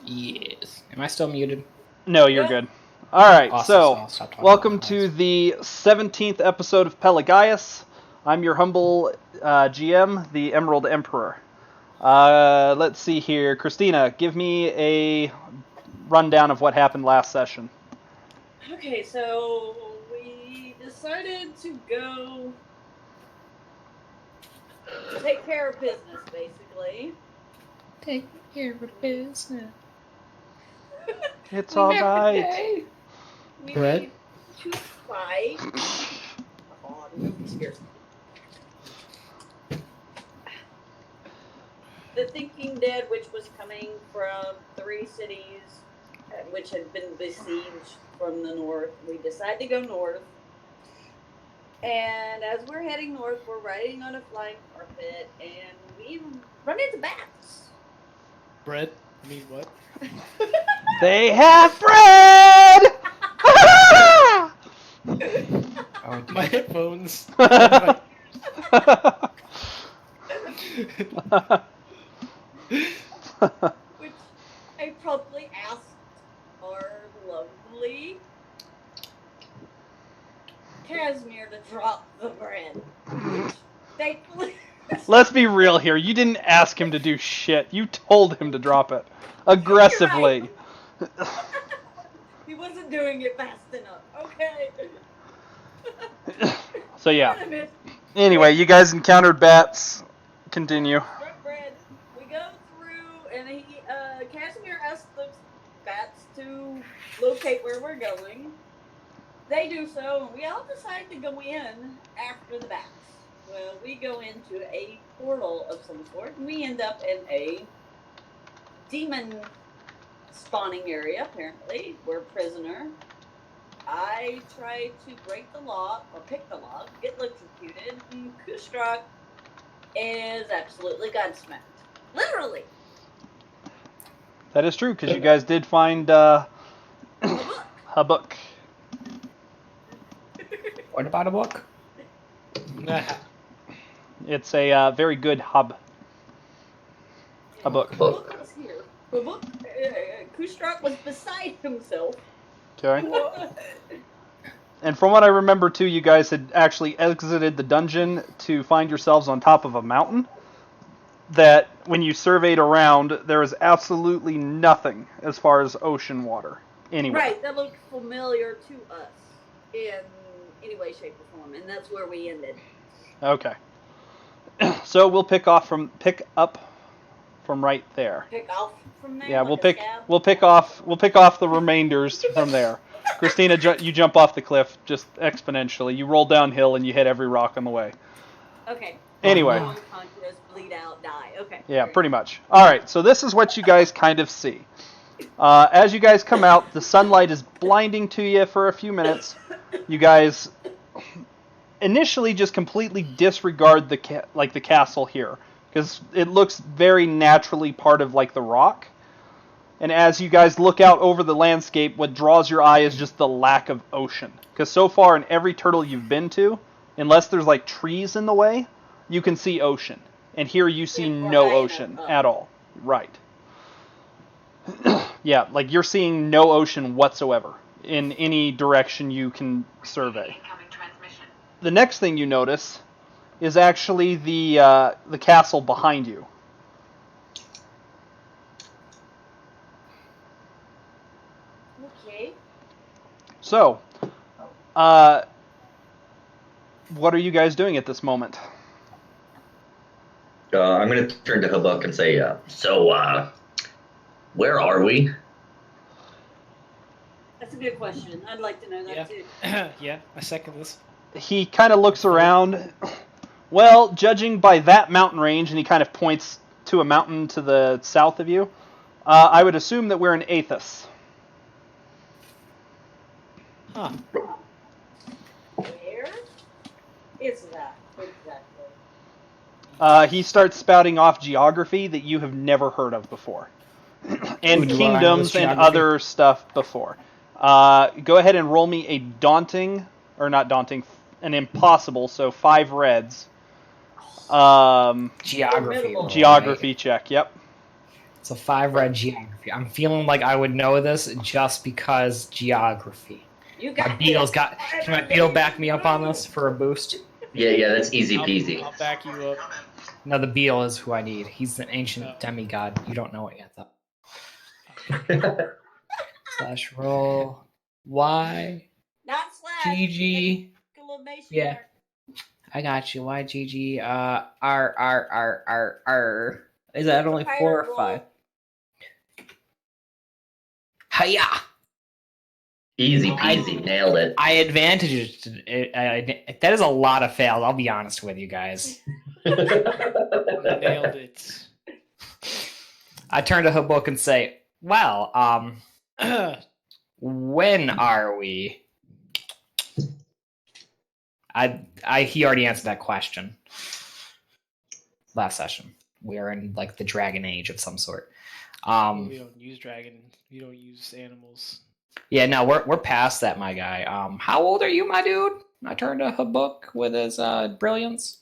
Yes. Am I still muted? No, you're good. All right, Awesome, so I'll stop talking welcome about to it. the 17th episode of Pelagaius. I'm your humble GM, the Emerald Emperor. Let's see here. Christina, give me a rundown of what happened last session. Okay, so we decided to go take care of business, basically. Take care of business. It's We all made- right. We What? made 2 spies. Oh, no tears. The Thinking Dead, which was coming from 3 cities, which had been besieged from the north. We decided to go north. And as we're heading north, we're riding on a flying carpet, and we run into bats. Bread? I mean, what? They have bread! Oh, My headphones. Which I promptly asked our lovely Casimir to drop the bread. Which, thankfully... Let's be real here. You didn't ask him to do shit. You told him to drop it. Aggressively. He wasn't doing it fast enough. Okay. So yeah. Anyway, you guys encountered bats. Continue. Bread. We go through, and Casimir asked the bats to locate where we're going. They do so, and we all decide to go in after the bats. Well, we go into a portal of some sort, and we end up in a demon spawning area, apparently. We're a prisoner. I try to break the lock, or pick the lock, get electrocuted, and Kustrak is absolutely godsmacked. Literally. That is true, because you guys did find a book. What about a book? It's a very good hub. A book. The book was here. The book, Kustrak was beside himself. Okay. And from what I remember, too, you guys had actually exited the dungeon to find yourselves on top of a mountain. That when you surveyed around, there was absolutely nothing as far as ocean water anywhere. Right, that looked familiar to us in any way, shape, or form, and that's where we ended. Okay. So we'll pick up from right there. Pick off from there. Yeah, like we'll pick off the remainders from there. Christina, you jump off the cliff just exponentially. You roll downhill and you hit every rock on the way. Okay. Anyway. Unconscious, bleed out, die. Okay. Yeah, pretty much. All right, so this is what you guys kind of see. As you guys come out, the sunlight is blinding to you for a few minutes. You guys initially just completely disregard the castle here because it looks very naturally part of like the rock. And as you guys look out over the landscape, what draws your eye is just the lack of ocean. Because so far in every turtle you've been to, unless there's like trees in the way, you can see ocean. And here you see no ocean at all. Right. Yeah, like you're seeing no ocean whatsoever in any direction you can survey. The next thing you notice is actually the castle behind you. Okay. So, what are you guys doing at this moment? I'm going to turn to Habuk and say, where are we? That's a good question. I'd like to know that too. Yeah, I second this. He kind of looks around. Well, judging by that mountain range, and he kind of points to a mountain to the south of you, I would assume that we're in Athos. Huh. Where is that exactly? He starts spouting off geography that you have never heard of before. And Ooh, kingdoms and geography. other stuff before. Go ahead and roll me a an impossible, so 5 reds. Geography. Geography check, yep. So 5 red geography. I'm feeling like I would know this just because geography. You My got Beetle's this. got. Can my Beetle back me up on this for a boost? Yeah, that's easy peasy. I'll back you up. No, the Beetle is who I need. He's an ancient Oh. demigod. You don't know it yet, though. Okay. Slash roll Y Not slash. GG. Exclamation Yeah. mark. I got you. Y GG. R. Is that only Higher 4 or roll. 5? Hiya! Easy peasy, nailed it. I advantaged it. That is a lot of fails. I'll be honest with you guys. Nailed it. I turn to her book and say, "Well, when are we?" He already answered that question last session. We are in like the dragon age of some sort. We don't use dragon. We don't use animals. Yeah, no, we're past that, my guy. How old are you, my dude? I turned to her book with his brilliance.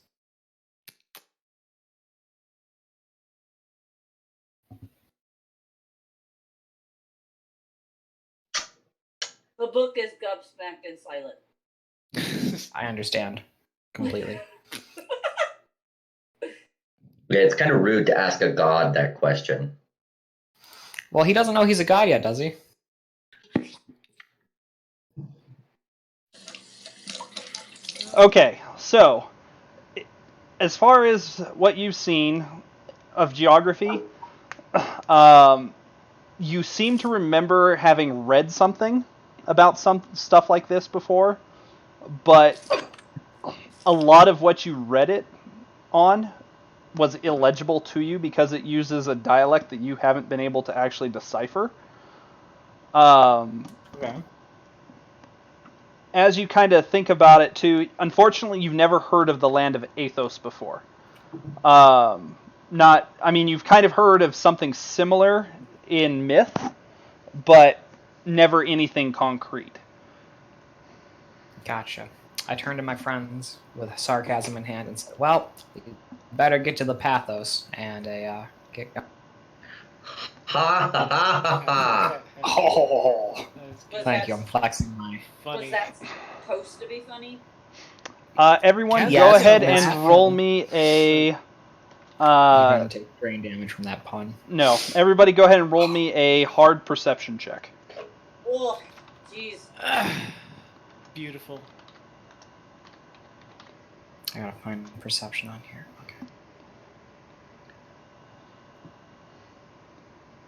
The book is gobsmacked and silent. I understand completely. Yeah, it's kind of rude to ask a god that question. Well, he doesn't know he's a god yet, does he? Okay, so as far as what you've seen of geography, you seem to remember having read something about some stuff like this before, but a lot of what you read it on was illegible to you because it uses a dialect that you haven't been able to actually decipher. Okay. As you kind of think about it too, unfortunately, you've never heard of the land of Athos before. You've kind of heard of something similar in myth, but never anything concrete. Gotcha. I turned to my friends with sarcasm in hand and said, "Well, we better get to the pathos and get." Ha ha ha ha ha! Oh, Was thank you. that- I'm flexing my. Was Funny. that supposed to be funny? Everyone, Yes, go ahead yes. and roll me a. You're gonna take brain damage from that pun. No, everybody, go ahead and roll me a hard perception check. Oh, jeez. Beautiful. I gotta find perception on here. Okay.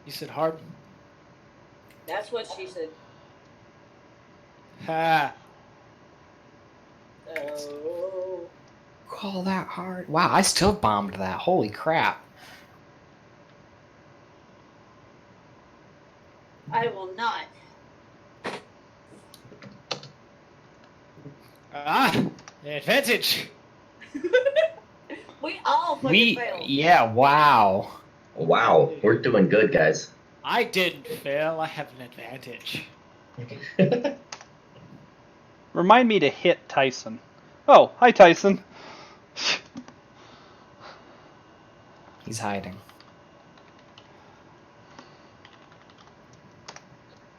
You said hard? That's what she said. Ha! Oh. Call that hard? Wow, I still bombed that. Holy crap! I will not. Ah! Advantage! We all fucking failed. Yeah. Wow. Wow, we're doing good, guys. I didn't fail. I have an advantage. Remind me to hit Tyson. Oh, hi, Tyson. He's hiding.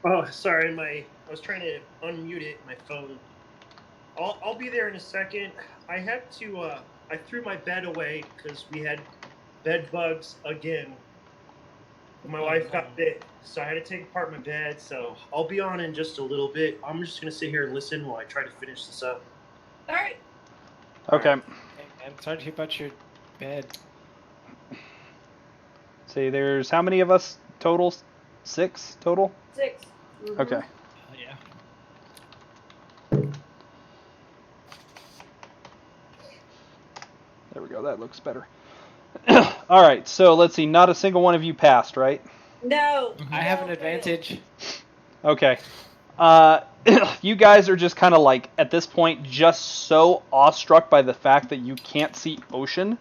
Oh, sorry, I was trying to unmute it, my phone. I'll be there in a second. I had to, I threw my bed away because we had bed bugs again. My wife got bit, so I had to take apart my bed, so I'll be on in just a little bit. I'm just going to sit here and listen while I try to finish this up. All right. Okay. Hey, I'm sorry to hear about your bed. See, there's how many of us total? 6 total? 6. Mhm. Okay. Oh, yeah. There we go. That looks better. All right. So let's see. Not a single one of you passed, right? No. I have an no, advantage. Okay. You guys are just kind of like, at this point, just so awestruck by the fact that you can't see ocean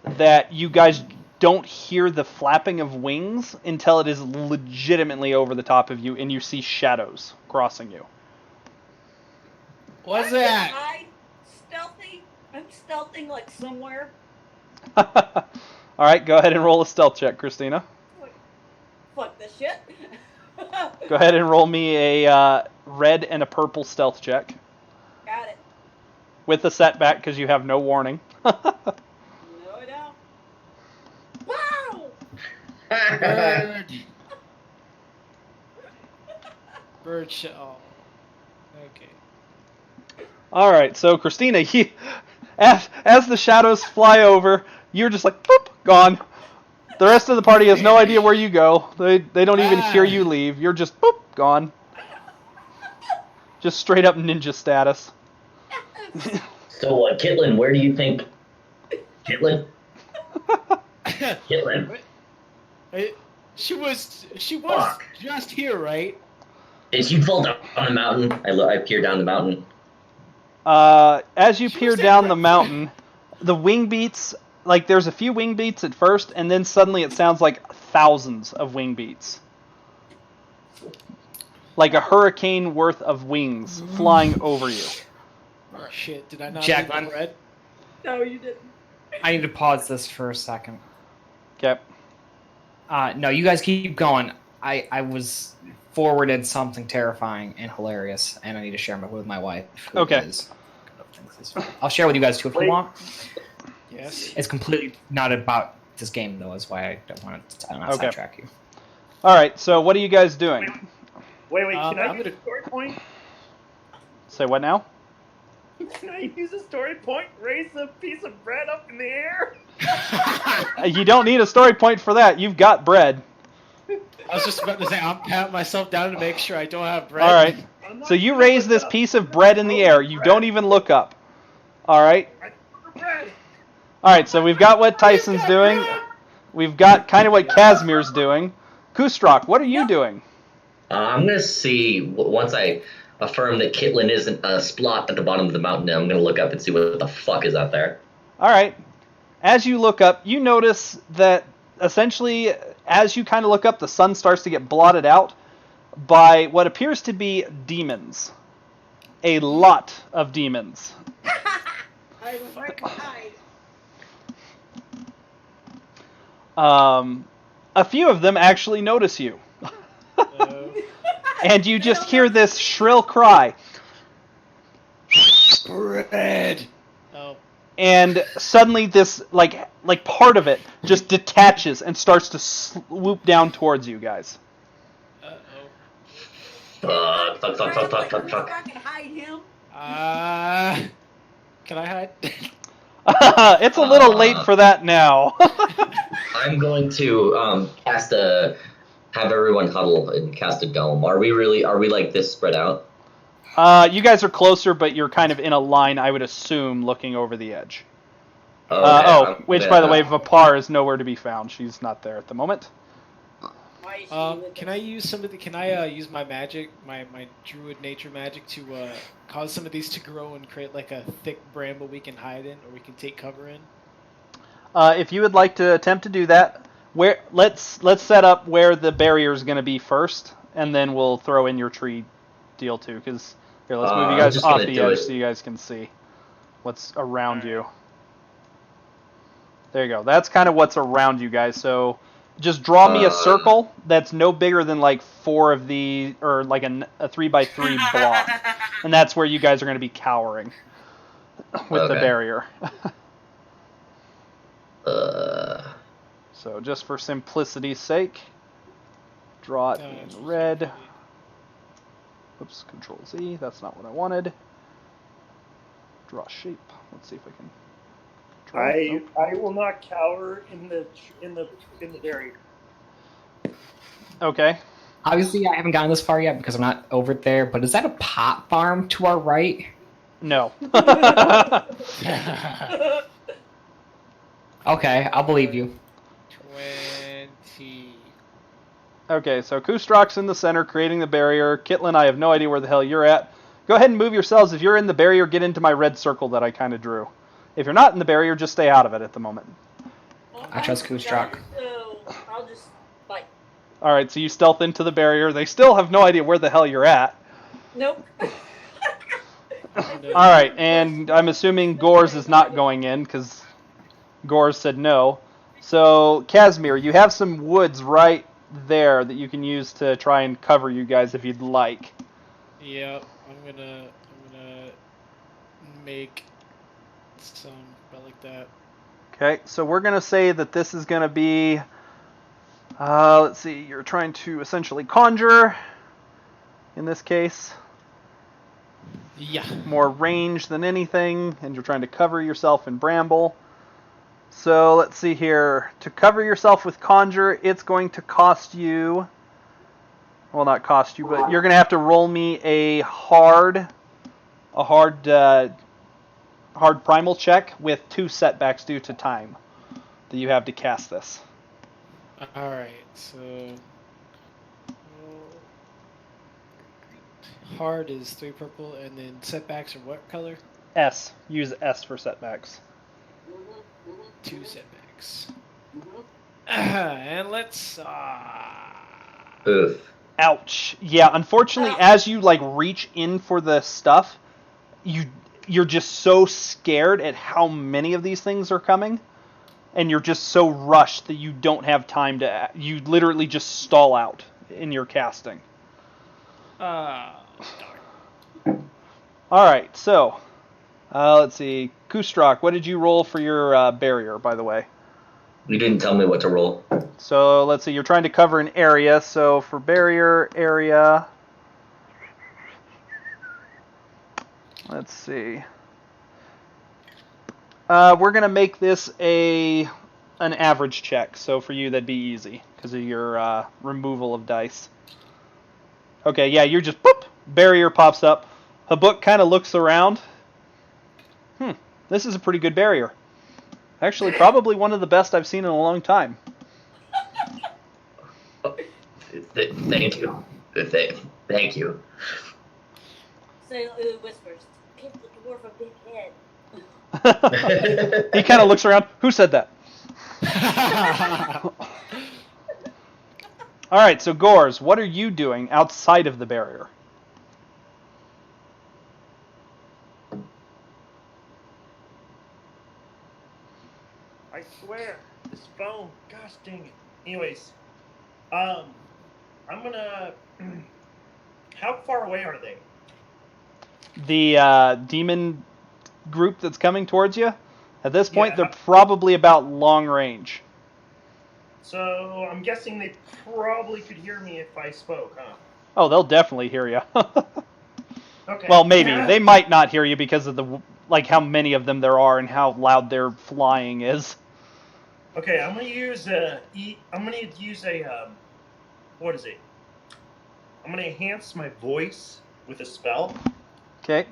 that you guys don't hear the flapping of wings until it is legitimately over the top of you and you see shadows crossing you. What's I'm that? hide, stealthy. I'm stealthing like somewhere. All right, go ahead and roll a stealth check, Christina. Fuck this shit. Go ahead and roll me a red and a purple stealth check. Got it. With a setback because you have no warning. No, I don't. Wow! Bird. Bird shit. Oh. Okay. Alright, so Christina, as the shadows fly over, you're just like, boop, gone. The rest of the party has no idea where you go. They don't even hear you leave. You're just, boop, gone. Just straight up ninja status. So, Kitlin, where do you think... Kitlin? Kitlin. She was Fuck. just here, right? Did you fall down on a mountain? I peer down the mountain. As you peer down the mountain, the wing beats, like there's a few wing beats at first, and then suddenly it sounds like thousands of wing beats. Like a hurricane worth of wings flying over you. Oh, shit, did I not Jack, leave the bread? No, you didn't. I need to pause this for a second. Okay. No, you guys keep going. I was forwarded something terrifying and hilarious, and I need to share it with my wife. Okay. I'll share with you guys too if you want. Yes. It's completely not about this game, though, is why I don't want to sidetrack you. Alright, so what are you guys doing? Wait, can I I'm use gonna- a story point? Say what now? Can I use a story point? Raise a piece of bread up in the air? You don't need a story point for that. You've got bread. I was just about to say, I'm patting myself down to make sure I don't have bread. Alright. I'm not So you gonna raise look this up. piece of bread in the air. You don't even look up. Alright. I for bread. Alright, so we've got what Tyson's doing. We've got kind of what Casimir's doing. Kustrak, what are you doing? I'm going to see, once I affirm that Kitlin isn't a splot at the bottom of the mountain, I'm going to look up and see what the fuck is out there. Alright. As you look up, you notice that essentially, as you kind of look up, the sun starts to get blotted out by what appears to be demons. A lot of demons. I was right behind. A few of them actually notice you. And you just hear this shrill cry. Bread. Oh. And suddenly this, like part of it just detaches and starts to swoop down towards you guys. Uh-oh. Fuck. I can hide him. Can I hide? It's a little late for that now. I'm going to have everyone huddle and cast a dome. Are we like this spread out? You guys are closer, but you're kind of in a line, I would assume, looking over the edge. Okay, Which, by the way, Vapar is nowhere to be found. She's not there at the moment. Why is she with Can us? I use some of the? Can I use my magic, my druid nature magic, to cause some of these to grow and create like a thick bramble we can hide in, or we can take cover in? If you would like to attempt to do that, let's set up where the barrier is going to be first, and then we'll throw in your tree deal too. Because here, let's move you I'm guys just off gonna the do edge it. so you guys can see what's around you. There you go. That's kind of what's around you guys. So just draw me a circle that's no bigger than like 4 of the, or like a 3x3 block, and that's where you guys are going to be cowering with the Okay. barrier. Uh, So just for simplicity's sake, draw it in red. Oops, Control Z. That's not what I wanted. Draw shape. Let's see if I can. Draw it. I will not cower in the barrier. Okay. Obviously, I haven't gotten this far yet because I'm not over there, but is that a pot farm to our right? No. Okay, I'll believe you. 20. Okay, so Kustrak's in the center, creating the barrier. Kitlin, I have no idea where the hell you're at. Go ahead and move yourselves. If you're in the barrier, get into my red circle that I kind of drew. If you're not in the barrier, just stay out of it at the moment. Well, I trust I'm Kustrak. done, So I'll just like. Alright, so you stealth into the barrier. They still have no idea where the hell you're at. Nope. Alright, and I'm assuming Gores is not going in, because Gores said no. So, Casimir, you have some woods right there that you can use to try and cover you guys if you'd like. Yep, I'm gonna make some about like that. Okay, so we're gonna say that this is gonna be. Let's see. You're trying to essentially conjure. In this case, Yeah. more range than anything, and you're trying to cover yourself in bramble. So let's see here. To cover yourself with conjure, it's going to cost you. Well, not cost you, but you're going to have to roll me a hard primal check with 2 setbacks due to time that you have to cast this. All right. So hard is 3 purple, and then setbacks are what color? S. Use S for setbacks. 2 setbacks. And let's. Oof. Ouch. Yeah, unfortunately, as you reach in for the stuff, you're just so scared at how many of these things are coming, and you're just so rushed that you don't have time to. You literally just stall out in your casting. Darn. All right, so let's see, Kustrak, what did you roll for your barrier, by the way? You didn't tell me what to roll. So let's see, you're trying to cover an area. So for barrier area, let's see. We're gonna make this an average check. So for you, that'd be easy because of your removal of dice. Okay, yeah, you're just boop. Barrier pops up. Habuk kind of looks around. This is a pretty good barrier. Actually, probably one of the best I've seen in a long time. Thank you. Thank you. So whispers, give the dwarf a big head. He kind of looks around. Who said that? All right, so Gores, what are you doing outside of the barrier? I swear, this phone. Gosh dang it. Anyways, I'm gonna. How far away are they? The demon group that's coming towards you? At this point, Yeah. they're probably about long range. So I'm guessing they probably could hear me if I spoke, huh? Oh, they'll definitely hear you. Okay. Well, maybe. They might not hear you because of how many of them there are and how loud their flying is. Okay, I'm gonna use what is it? I'm gonna enhance my voice with a spell. Okay.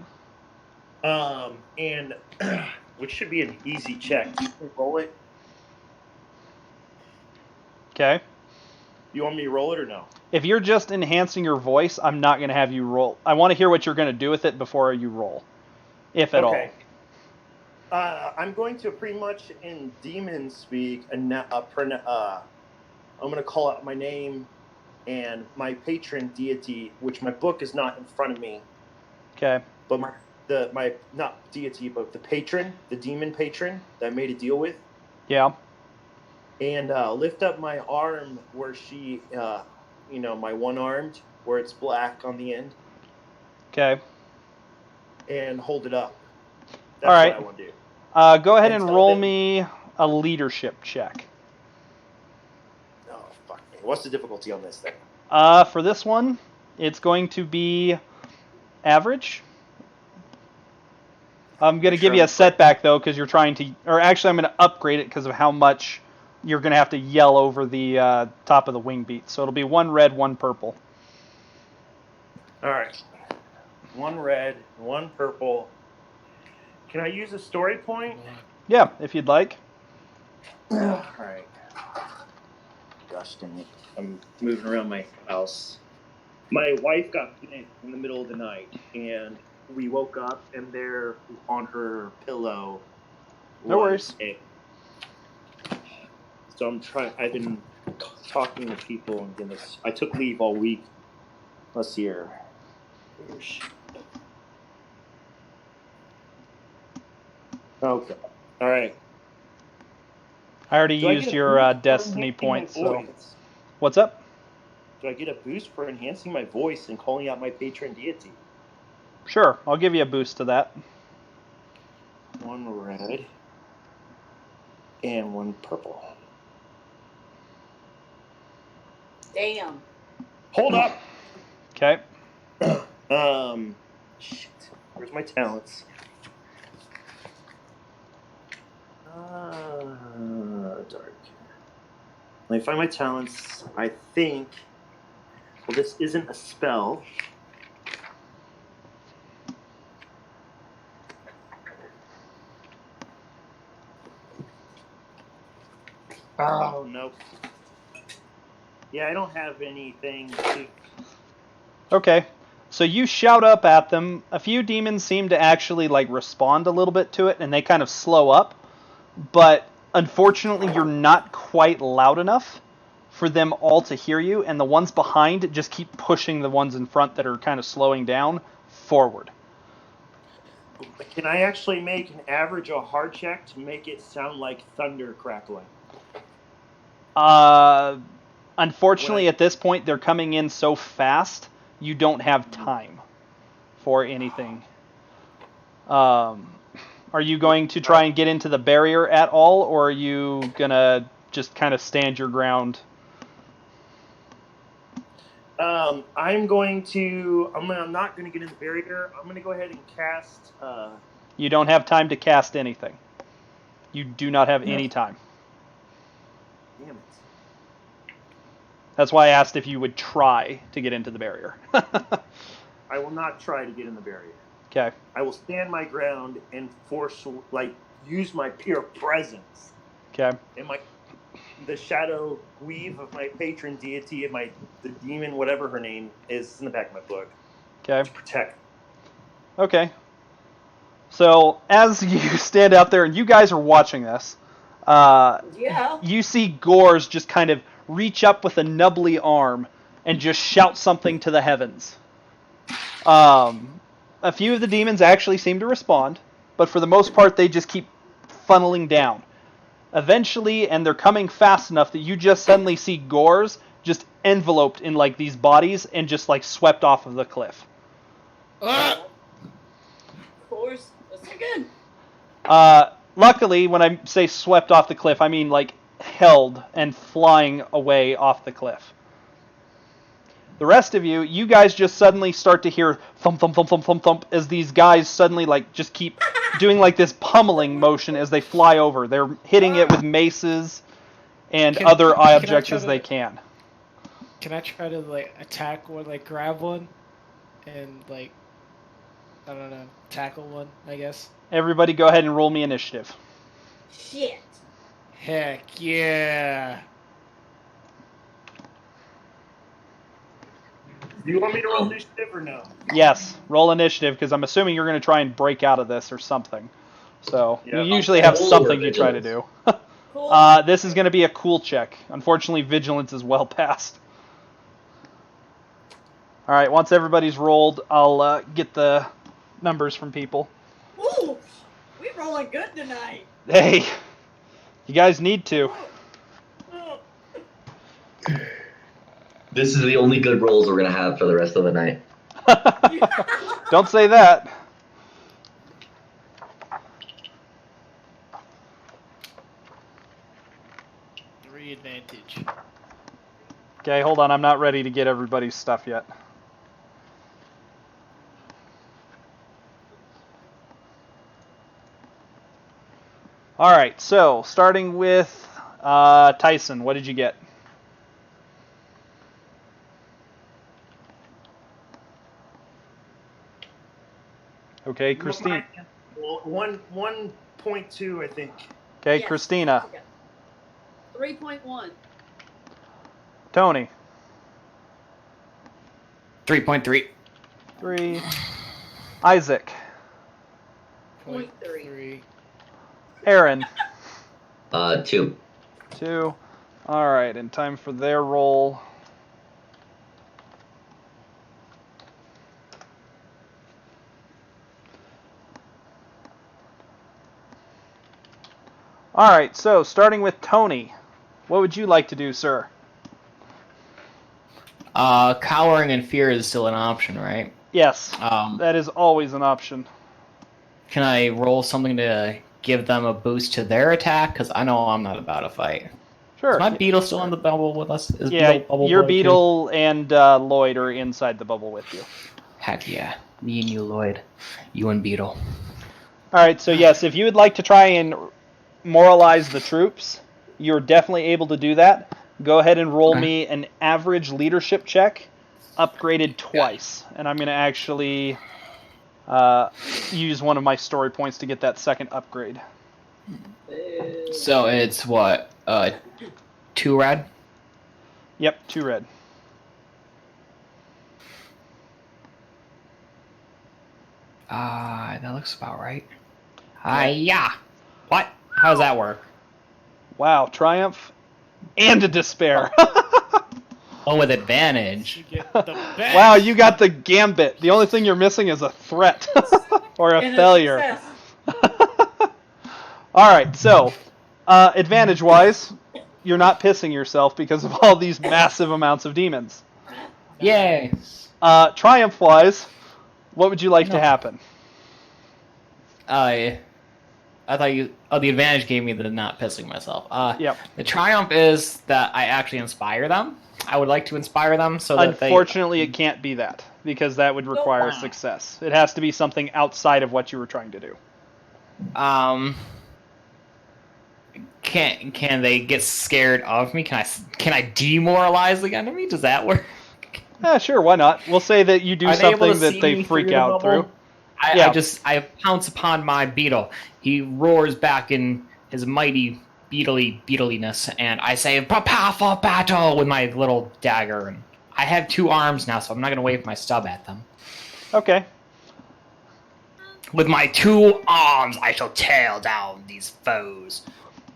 And which should be an easy check. You can roll it. Okay. You want me to roll it or no? If you're just enhancing your voice, I'm not going to have you roll. I want to hear what you're going to do with it before you roll, if at all. I'm going to pretty much in demon speak, I'm going to call out my name and my patron deity, which my book is not in front of me. Okay. But my not deity, but the patron, the demon patron that I made a deal with. Yeah. And lift up my arm where she, my one-armed, where it's black on the end. Okay. And hold it up. That's all right. what I want to do. Go ahead and roll me a leadership check. Oh, fuck me. What's the difficulty on this thing? For this one, it's going to be average. I'm going to give you a setback, though, because you're trying to... Or actually, I'm going to upgrade it because of how much you're going to have to yell over the top of the wing beat. So it'll be 1 red, 1 purple. All right. 1 red, 1 purple. Can I use a story point? Yeah, if you'd like. All right. Gosh dang it. I'm moving around my house. My wife got bit in the middle of the night, and we woke up, and there on her pillow No worries. So I've been talking to people, and I took leave all week. Let's see here. Okay. All right. I already used your destiny point, so... What's up? Do I get a boost for enhancing my voice and calling out my patron deity? Sure, I'll give you a boost to that. 1 red and 1 purple. Damn. Hold up. Okay. Shit. Where's my talents? Dark. Let me find my talents. I think. Well, this isn't a spell. Oh, nope. Yeah, I don't have anything to... Okay. So you shout up at them. A few demons seem to actually like respond a little bit to it, and they kind of slow up. But unfortunately, you're not quite loud enough for them all to hear you, and the ones behind just keep pushing the ones in front that are kind of slowing down forward. Can I actually make an average or hard check to make it sound like thunder crackling? Unfortunately, at this point, they're coming in so fast, you don't have time for anything. Are you going to try and get into the barrier at all, or are you going to just kind of stand your ground? I'm not going to get in the barrier. I'm going to go ahead and cast... You don't have time to cast anything. You do not have any time. Damn it. That's why I asked if you would try to get into the barrier. I will not try to get in the barrier. Okay. I will stand my ground and use my pure presence. Okay. And the shadow weave of my patron deity and the demon, whatever her name is, in the back of my book. Okay. To protect. Okay. So as you stand out there and you guys are watching this, Yeah. you see Gores just kind of reach up with a nubbly arm and just shout something to the heavens. A few of the demons actually seem to respond, but for the most part they just keep funneling down. Eventually, and they're coming fast enough that you just suddenly see Gores just enveloped in like these bodies and just like swept off of the cliff. Of course. That's good. Luckily, when I say swept off the cliff, I mean like held and flying away off the cliff. The rest of you guys just suddenly start to hear thump, thump, thump, thump, thump, thump, as these guys suddenly like just keep doing like this pummeling motion as they fly over. They're hitting it with maces and other objects as they can. Can I try to like attack one, like grab one, and like, I don't know, tackle one, I guess? Everybody go ahead and roll me initiative. Shit. Heck yeah. Do you want me to roll initiative or no? Yes, roll initiative, because I'm assuming you're going to try and break out of this or something. So Yeah. you usually have something you try to do. Cool. This is going to be a cool check. Unfortunately, vigilance is well past. All right, once everybody's rolled, I'll get the numbers from people. Ooh, we rolling good tonight. Hey, you guys need to. Oh. This is the only good rolls we're gonna have for the rest of the night. Don't say that. Advantage. Okay, hold on. I'm not ready to get everybody's stuff yet. All right, so starting with Tyson, what did you get? Okay, Christine. 1.2, I think. Okay, Yes. Christina. 3.1. Tony. 3.3. 3. Isaac. 0.3. Aaron. 2. 2. All right, and time for their roll. All right, so starting with Tony, what would you like to do, sir? Cowering and fear is still an option, right? Yes, Um, that is always an option. Can I roll something to give them a boost to their attack? Because I know I'm not about to fight. Sure. Is my beetle still on the bubble with us? Is Yeah, Beetle bubble your boy too? beetle and Lloyd are inside the bubble with you. Heck yeah. Me and you, Lloyd. You and Beetle. Alright, so yes, if you would like to try and moralize the troops, you're definitely able to do that. Go ahead and roll Okay. me an average leadership check, upgraded twice. And I'm going to actually use one of my story points to get that second upgrade. So it's what? 2 red? Yep, 2 red. That looks about right. Yeah. What? How does that work? Wow, triumph and a despair. Oh, with advantage. You get the best. Wow, you got the gambit. The only thing you're missing is a threat or a And failure. success. Alright, so, advantage-wise, you're not pissing yourself because of all these massive amounts of demons. Yay. Triumph-wise, what would you like to No. happen? I thought you... Oh, the advantage gave me the not pissing myself. Yep. The triumph is that I actually inspire them. I would like to inspire them so that Unfortunately, it can't be that, because that would require wow. success. It has to be something outside of what you were trying to do. Can they get scared of me? Can I demoralize the enemy? Does that work? Sure, why not? We'll say that you do Are they able something to that see they me freak the out bubble? through. I pounce upon my beetle. He roars back in his mighty beetliness, and I say, "Prepare for battle!" with my little dagger. And I have 2 arms now, so I'm not going to wave my stub at them. Okay. With my 2 arms, I shall tear down these foes.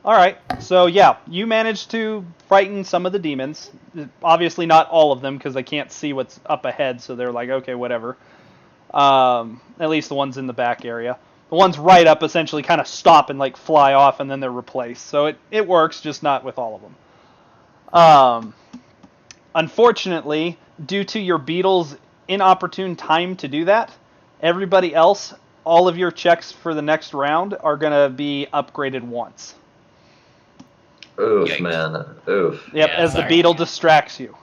Alright, so yeah, you managed to frighten some of the demons. Obviously not all of them, because they can't see what's up ahead, so they're like, okay, whatever. At least the ones in the back area. The ones right up essentially kind of stop and like fly off, and then they're replaced. So it works, just not with all of them. Unfortunately, due to your beetle's inopportune time to do that, everybody else, all of your checks for the next round are going to be upgraded once. Oof, Yikes. man. Oof. Yep, Yeah, as the sorry. beetle distracts you.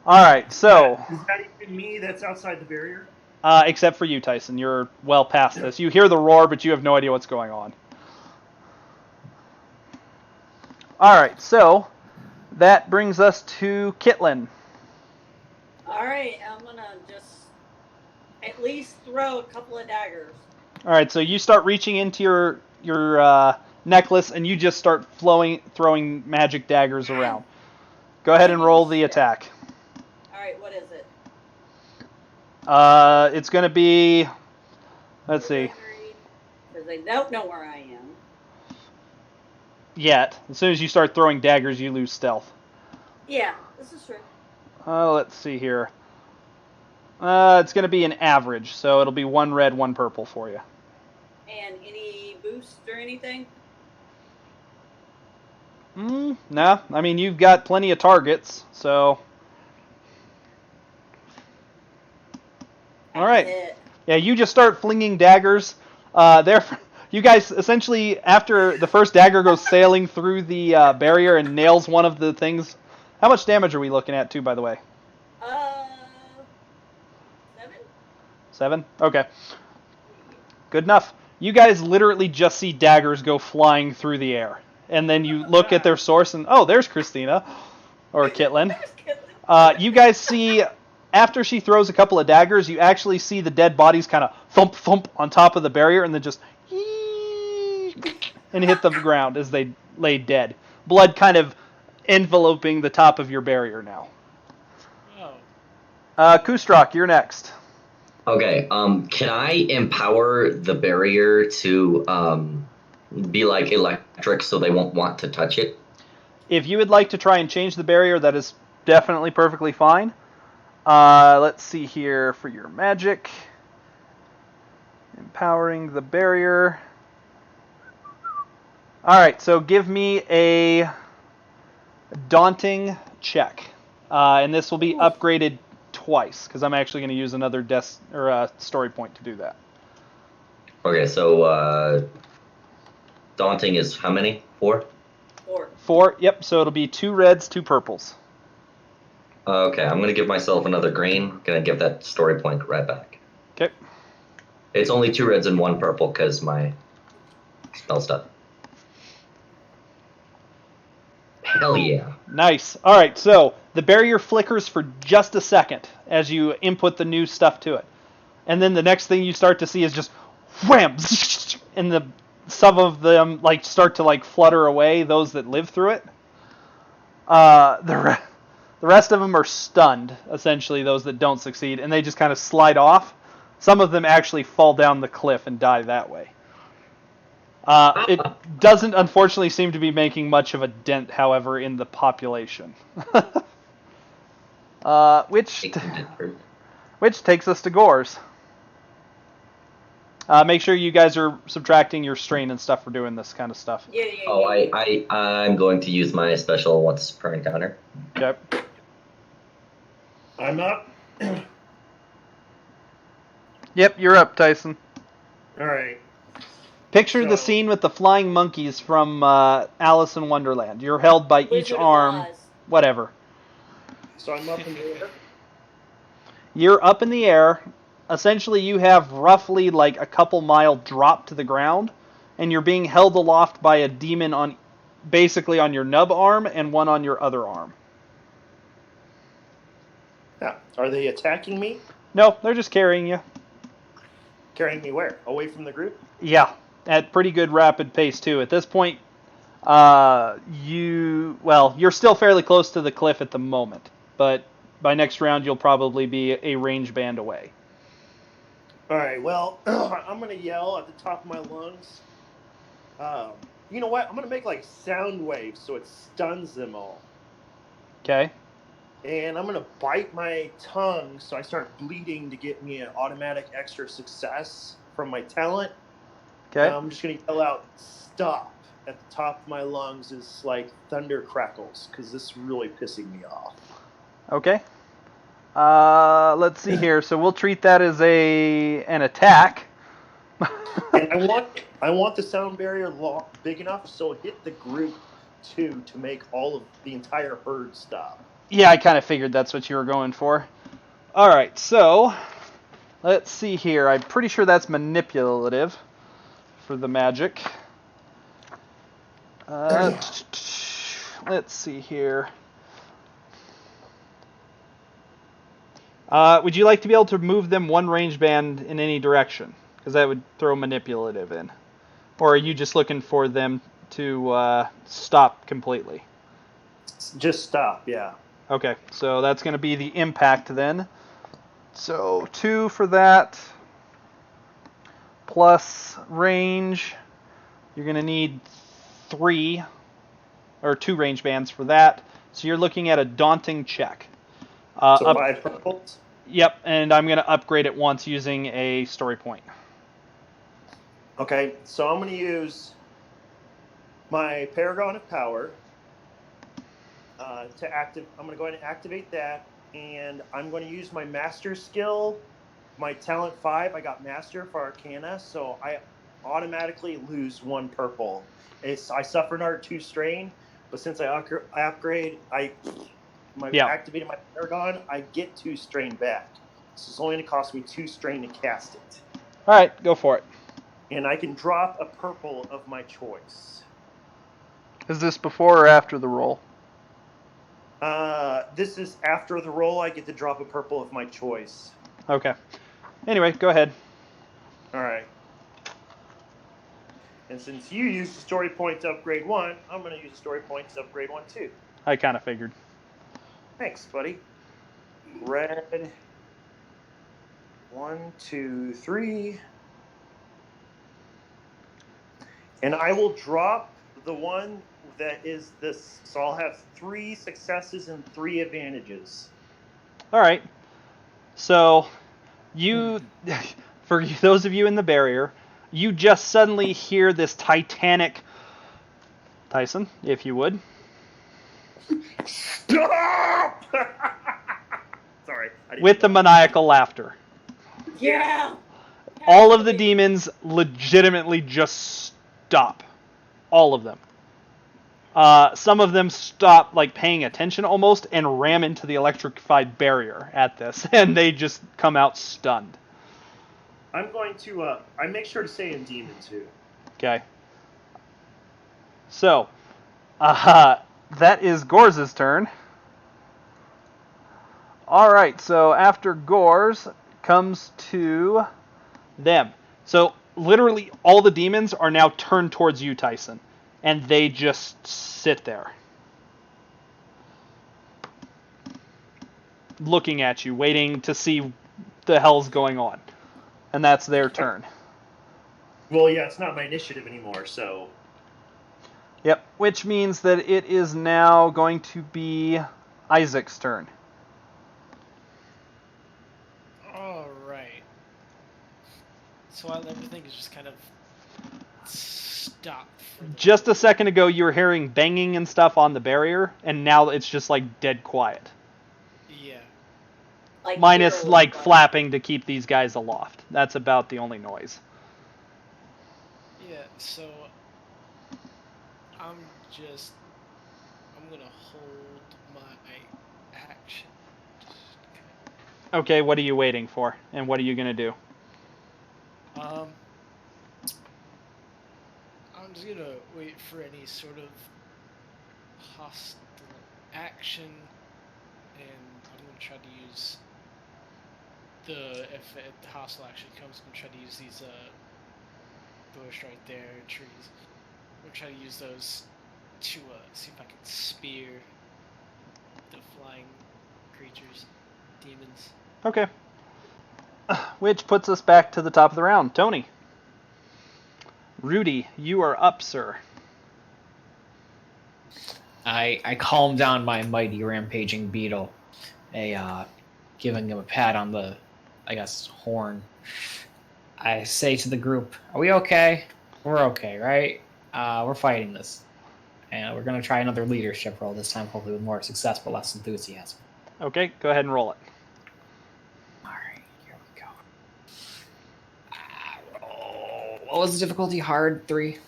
Alright, so, Is that even me that's outside the barrier? except for you, Tyson, you're well past this. You hear the roar, but you have no idea what's going on. Alright, so, that brings us to Kitlin. Alright, I'm gonna just at least throw a couple of daggers. Alright, so you start reaching into your necklace, and you just start throwing magic daggers around. Go ahead and roll the attack. Alright, what is it? It's going to be, let's see, Because they don't know where I am. yet. As soon as you start throwing daggers, you lose stealth. Yeah, this is true. Let's see here. It's going to be an average, so it'll be 1 red, 1 purple for you. And any boost or anything? No, I mean, you've got plenty of targets, so... Alright. That's it. Yeah, you just start flinging daggers. You guys, essentially, after the first dagger goes sailing through the barrier and nails one of the things... How much damage are we looking at, too, by the way? 7? 7? Okay. Good enough. You guys literally just see daggers go flying through the air. And then you look at their source and, oh, there's Christina. Or Kitlin. There's Kitlin. You guys see, after she throws a couple of daggers, you actually see the dead bodies kind of thump, thump on top of the barrier and then just and hit the ground as they lay dead. Blood kind of enveloping the top of your barrier now. Oh. Kustrak, you're next. Okay, can I empower the barrier to be like electric so they won't want to touch it? If you would like to try and change the barrier, that is definitely perfectly fine. Let's see here for your magic. Empowering the barrier. Alright, so give me a daunting check. And this will be upgraded twice, because I'm actually going to use another story point to do that. Okay, so daunting is how many? 4? 4. 4, yep, so it'll be 2 reds, 2 purples. Okay, I'm gonna give myself another green. Gonna give that story point right back. Okay. It's only 2 reds and 1 purple because my spell stuff. Hell yeah. Nice. All right, so the barrier flickers for just a second as you input the new stuff to it. And then the next thing you start to see is just wham! And some of them start to flutter away, those that live through it. The rest of them are stunned, essentially, those that don't succeed, and they just kind of slide off. Some of them actually fall down the cliff and die that way. It doesn't, unfortunately, seem to be making much of a dent, however, in the population. Which takes us to Gores. Make sure you guys are subtracting your strain and stuff for doing this kind of stuff. Yeah. Oh, I'm going to use my special once per encounter. Okay. I'm up. Yep, you're up, Tyson. All right. Picture the So- scene with the flying monkeys from Alice in Wonderland. You're held by each Wizard of arm. Oz. Whatever. So I'm up in the air. You're up in the air. Essentially, you have roughly a couple mile drop to the ground, and you're being held aloft by a demon basically on your nub arm and one on your other arm. Yeah. Are they attacking me? No, they're just carrying you. Carrying me where? Away from the group? Yeah, at pretty good rapid pace too. At this point, you're still fairly close to the cliff at the moment, but by next round you'll probably be a range band away. All right. Well, I'm gonna yell at the top of my lungs. You know what? I'm gonna make sound waves so it stuns them all, Okay. and I'm gonna bite my tongue so I start bleeding to get me an automatic extra success from my talent. Okay. I'm just gonna yell out "stop" at the top of my lungs as thunder crackles because this is really pissing me off. Okay. Let's see here. So we'll treat that as an attack. And I want the sound barrier big enough so it hit the group too to make all of the entire herd stop. Yeah, I kind of figured that's what you were going for. All right, so let's see here. I'm pretty sure that's manipulative for the magic. Let's see here. Would you like to be able to move them one range band in any direction? Because that would throw manipulative in. Or are you just looking for them to stop completely? Just stop, yeah. Okay, so that's going to be the impact then. So 2 for that, plus range. You're going to need 3 or 2 range bands for that. So you're looking at a daunting check. So 5 purples? Yep, and I'm going to upgrade it once using a story point. Okay, so I'm going to use my Paragon of Power to activate. I'm going to go ahead and activate that, and I'm going to use my Master skill, my Talent 5. I got Master for Arcana, so I automatically lose 1 purple. I suffer another 2 strain, but since I upgrade, activated my Paragon, I get 2 strain back. So it's only going to cost me 2 strain to cast it. All right, go for it. And I can drop a purple of my choice. Is this before or after the roll? This is after the roll. I get to drop a purple of my choice. Okay. Anyway, go ahead. All right. And since you used the story point to upgrade 1, I'm going to use the story point to upgrade 1 too. I kind of figured. Thanks, buddy. Red. 1, 2, 3. And I will drop the one that is this. So I'll have 3 successes and 3 advantages. All right. So, for those of you in the barrier, you just suddenly hear this titanic, Tyson, if you would. Stop! Sorry. I didn't With the know. maniacal laughter. Yeah. All of the demons legitimately just stop. All of them. Some of them stop, like, paying attention almost and ram into the electrified barrier at this, and they just come out stunned. I'm going to, I make sure to say in demon too. Okay. So, that is Gor's turn. Alright, so after Gor's comes to them. So, literally all the demons are now turned towards you, Tyson. And they just sit there. Looking at you, waiting to see the hell's going on. And that's their turn. Well, yeah, it's not my initiative anymore, so... Yep, which means that it is now going to be Isaac's turn. Alright. So everything is just kind of stopped. Just a second ago, you were hearing banging and stuff on the barrier, and now it's just, like, dead quiet. Yeah. Like Minus, literally like, quiet. flapping to keep these guys aloft. That's about the only noise. Yeah, so I'm gonna hold my action. Okay, what are you waiting for? And what are you gonna do? I'm just gonna wait for any sort of hostile action, and I'm gonna try to use if the hostile action comes, I'm gonna try to use these bush right there, trees. I'm gonna try to use those to see if I can spear the flying creatures, demons. Okay. Which puts us back to the top of the round. Tony. Rudy, you are up, sir. I calm down my mighty rampaging beetle, giving him a pat on the, I guess, horn. I say to the group, "Are we okay? We're okay, right? We're fighting this, and we're gonna try another leadership role this time, hopefully with more success but less enthusiasm." Okay, go ahead and roll it. All right, here we go. Roll. What was the difficulty? Hard 3?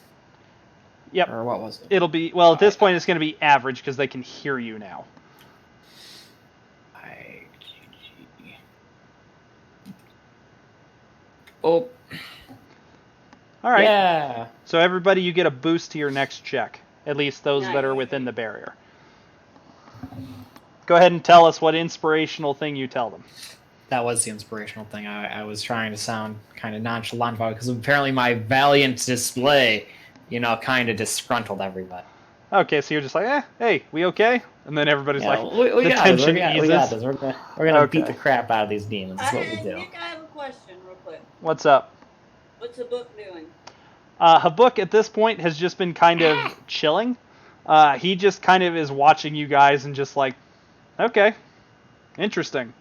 Yep. Or what was it? It'll be, well, at this point it's going to be average because they can hear you now. Oh. All right. Yeah. So everybody, you get a boost to your next check. At least those that are Nice. within the barrier. Go ahead and tell us what inspirational thing you tell them. That was the inspirational thing. I was trying to sound kind of nonchalant about it because apparently my valiant display, kind of disgruntled everybody. Okay, so you're just like, hey, we okay? And then everybody's Yeah, like, we the got tension this. eases. We got this. We're gonna Okay. beat the crap out of these demons. That's what we do. Nick, I have a question real quick. What's up? What's the book doing? Habuk at this point has just been kind of chilling. He just kind of is watching you guys and just like, okay, interesting.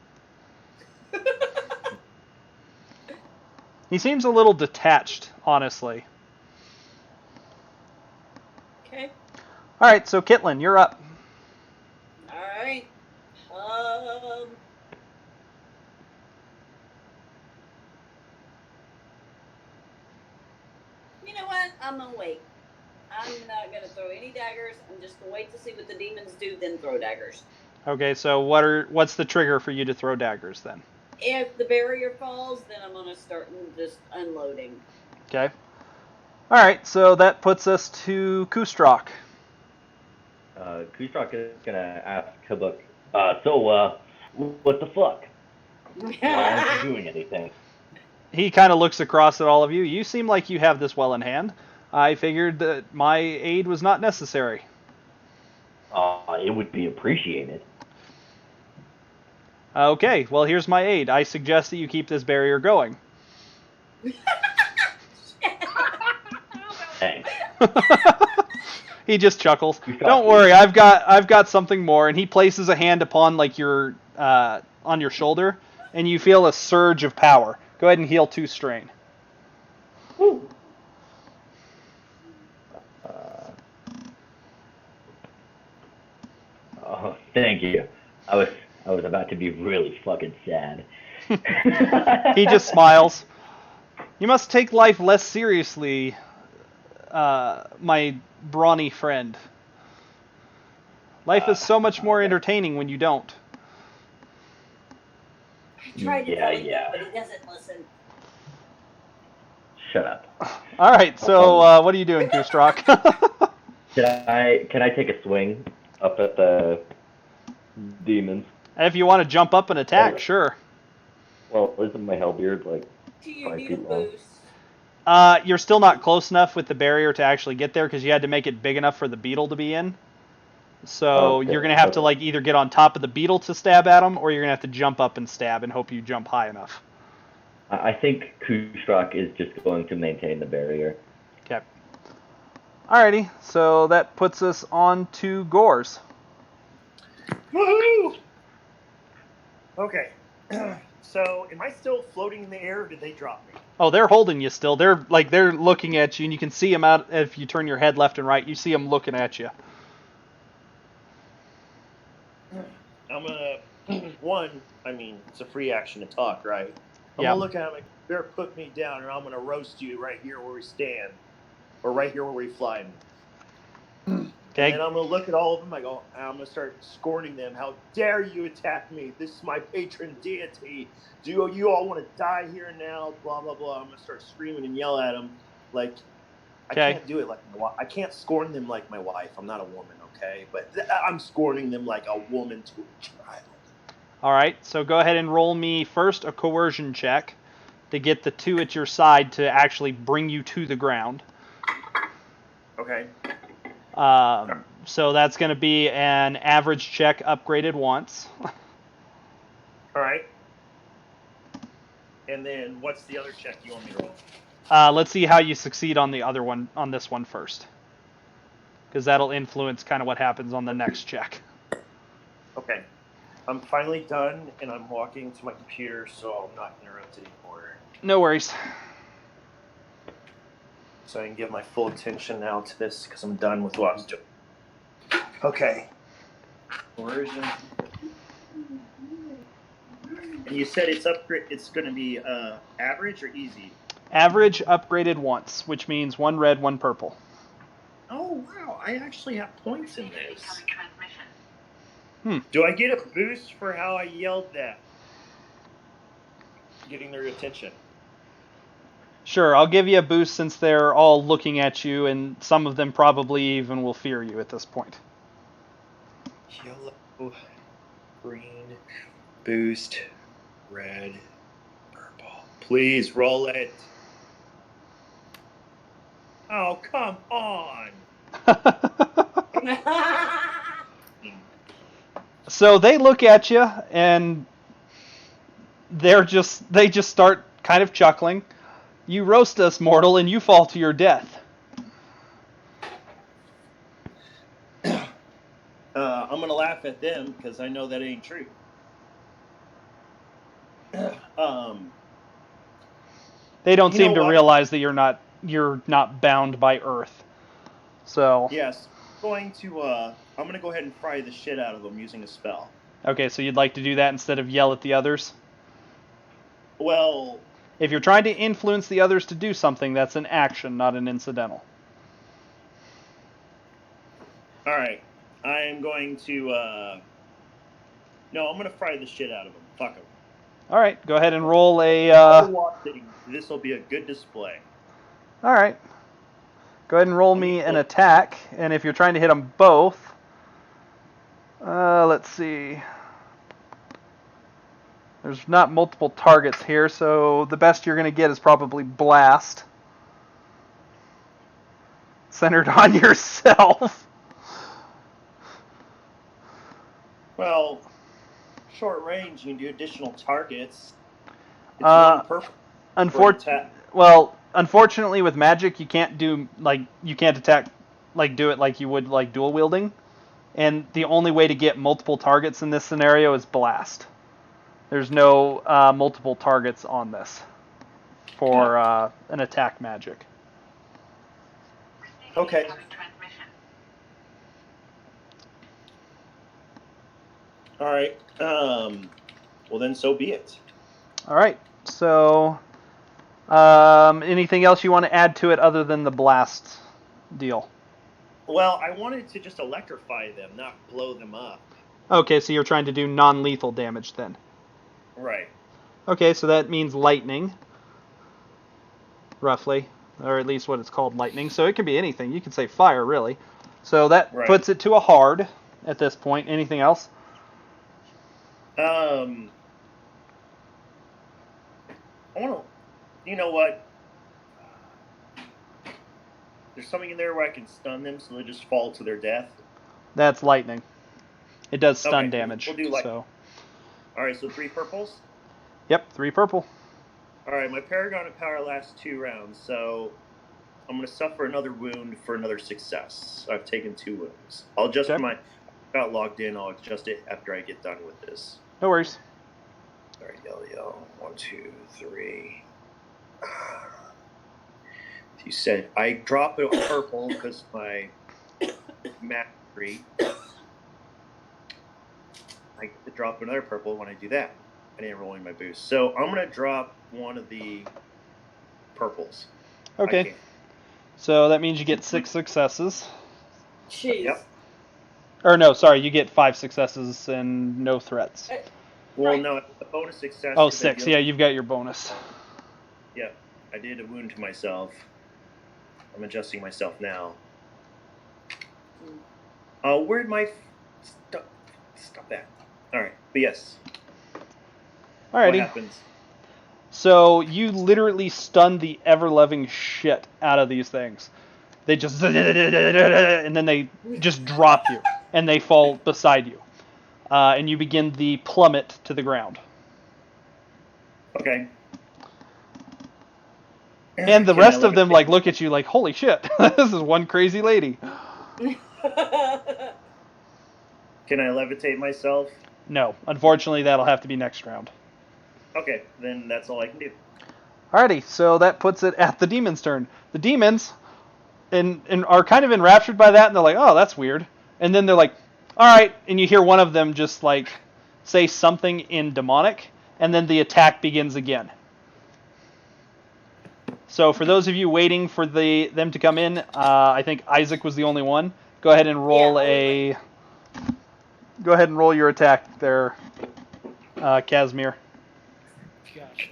He seems a little detached, honestly. Okay. All right, so Kitlin, you're up. Alright. You know what? I'm gonna wait. I'm not gonna throw any daggers. I'm just gonna wait to see what the demons do, then throw daggers. Okay, so what's the trigger for you to throw daggers then? If the barrier falls, then I'm gonna start just unloading. Okay. All right, so that puts us to Kustrock. Kustrock is gonna ask Habuk, so what the fuck? Why aren't you doing anything? He kind of looks across at all of you. You seem like you have this well in hand. I figured that my aid was not necessary. It would be appreciated. Okay, well, here's my aid. I suggest that you keep this barrier going. Thanks. He just chuckles. You Don't worry, I've got something more. And he places a hand upon like your on your shoulder, and you feel a surge of power. Go ahead and heal 2 strain. Woo. Thank you. I was about to be really fucking sad. He just smiles. You must take life less seriously, my brawny friend. Life is so much more entertaining when you don't. I tried to Yeah, tell him yeah. that, but he doesn't listen. Shut up. All right, so what are you doing, Kustrock? Can I take a swing up at the demons? If you want to jump up and attack, sure. Well, isn't my hellbeard like Do you 5 need a feet long? boost? You're still not close enough with the barrier to actually get there because you had to make it big enough for the beetle to be in. So Okay, you're going to have to like either get on top of the beetle to stab at him, or you're going to have to jump up and stab and hope you jump high enough. I think Kushtrak is just going to maintain the barrier. Okay. Alrighty, so that puts us on to Gores. Woohoo! Okay. So, am I still floating in the air, or did they drop me? Oh, they're holding you still. They're looking at you, and you can see them out if you turn your head left and right. You see them looking at you. I'm gonna it's a free action to talk, right? I'm Yeah. gonna look at him like, better put me down, or I'm gonna roast you right here where we stand, or right here where we fly. Okay. And then I'm gonna look at all of them. I'm gonna start scorning them. How dare you attack me? This is my patron deity. Do you all want to die here now? Blah blah blah. I'm gonna start screaming and yell at them. Like, Okay. I can't do it like my wife. I can't scorn them like my wife. I'm not a woman, okay? But I'm scorning them like a woman to a child. All right, so go ahead and roll me first a coercion check to get the two at your side to actually bring you to the ground. Okay. So that's going to be an average check upgraded once. All right. And then what's the other check you want me to roll? Let's see how you succeed on the other one, on this one first. Because that'll influence kind of what happens on the next check. Okay. I'm finally done, and I'm walking to my computer, so I'm not interrupted anymore. No worries. So I can give my full attention now to this, because I'm done with what I was doing. Okay. Coercion. And you said it's going to be average or easy? Average upgraded once, which means one red, one purple. Oh, wow. I actually have points in this. Do I get a boost for how I yelled that? Getting their attention. Sure, I'll give you a boost since they're all looking at you, and some of them probably even will fear you at this point. Yellow, green, boost, red, purple. Please roll it. Oh, come on. So they look at you, and they just start kind of chuckling. You roast us, mortal, and you fall to your death. I'm going to laugh at them because I know that ain't true. They don't seem to what? realize that you're not bound by Earth. So Yes, I'm going to go ahead and fry the shit out of them using a spell. okay, so you'd like to do that instead of yell at the others? Well, if you're trying to influence the others to do something, that's an action, not an incidental. All right. I am going to, no, I'm going to fry the shit out of them. Fuck them. All right, go ahead and roll a... This will be a good display. All right. Go ahead and roll me an attack, and if you're trying to hit them both... let's see... There's not multiple targets here, so the best you're going to get is probably Blast. Centered on yourself. Well, short range, you can do additional targets. It's not perfect. Unfortunately, with magic, you can't do you can't attack do it like you would like dual wielding, and the only way to get multiple targets in this scenario is Blast. There's no multiple targets on this for an attack magic. Okay. All right. Well, then so be it. All right. So, anything else you want to add to it other than the blast deal? Well, I wanted to just electrify them, not blow them up. Okay, so you're trying to do non-lethal damage then. Right. Okay, so that means lightning, roughly, or at least what it's called, lightning. So it can be anything. You can say fire, really. So that Right. puts it to a hard at this point. Anything else? I want to. You know what? There's something in there where I can stun them, so they just fall to their death. That's lightning. It does stun Okay, damage. we'll do light. So, All right, so 3 purples. yep, 3 purple. All right, my Paragon of Power lasts 2 rounds, so I'm going to suffer another wound for another success. I've taken 2 wounds. I'll adjust Okay. my. Got logged in. I'll adjust it after I get done with this. No worries. All right, yell. 1, 2, 3. You said I drop a purple because my mastery. I get to drop another purple when I do that. I didn't roll in my boost, so I'm gonna drop one of the purples. Okay. So that means you get 6 successes. Jeez. Yep. Or no, sorry, you get 5 successes and no threats. Well, Right. no, a bonus success. Oh, 'cause I 6. deal- Yeah, you've got your bonus. Yeah, I did a wound to myself. I'm adjusting myself now. Where'd my stop that? All right, but yes. What Alrighty. happens? So you literally stun the ever-loving shit out of these things. They just and then they just drop you and they fall beside you, and you begin the plummet to the ground. Okay. And the Can I rest of them levitate? like look at you like, holy shit, this is one crazy lady. Can I levitate myself? No, unfortunately that'll have to be next round. Okay, then that's all I can do. Alrighty, so that puts it at the demon's turn. The demons and are kind of enraptured by that, and they're like, oh, that's weird. And then they're like, alright, and you hear one of them just like say something in demonic, and then the attack begins again. So for those of you waiting for them to come in, I think Isaac was the only one. Go ahead and roll Go ahead and roll your attack there, Casimir. Gotcha.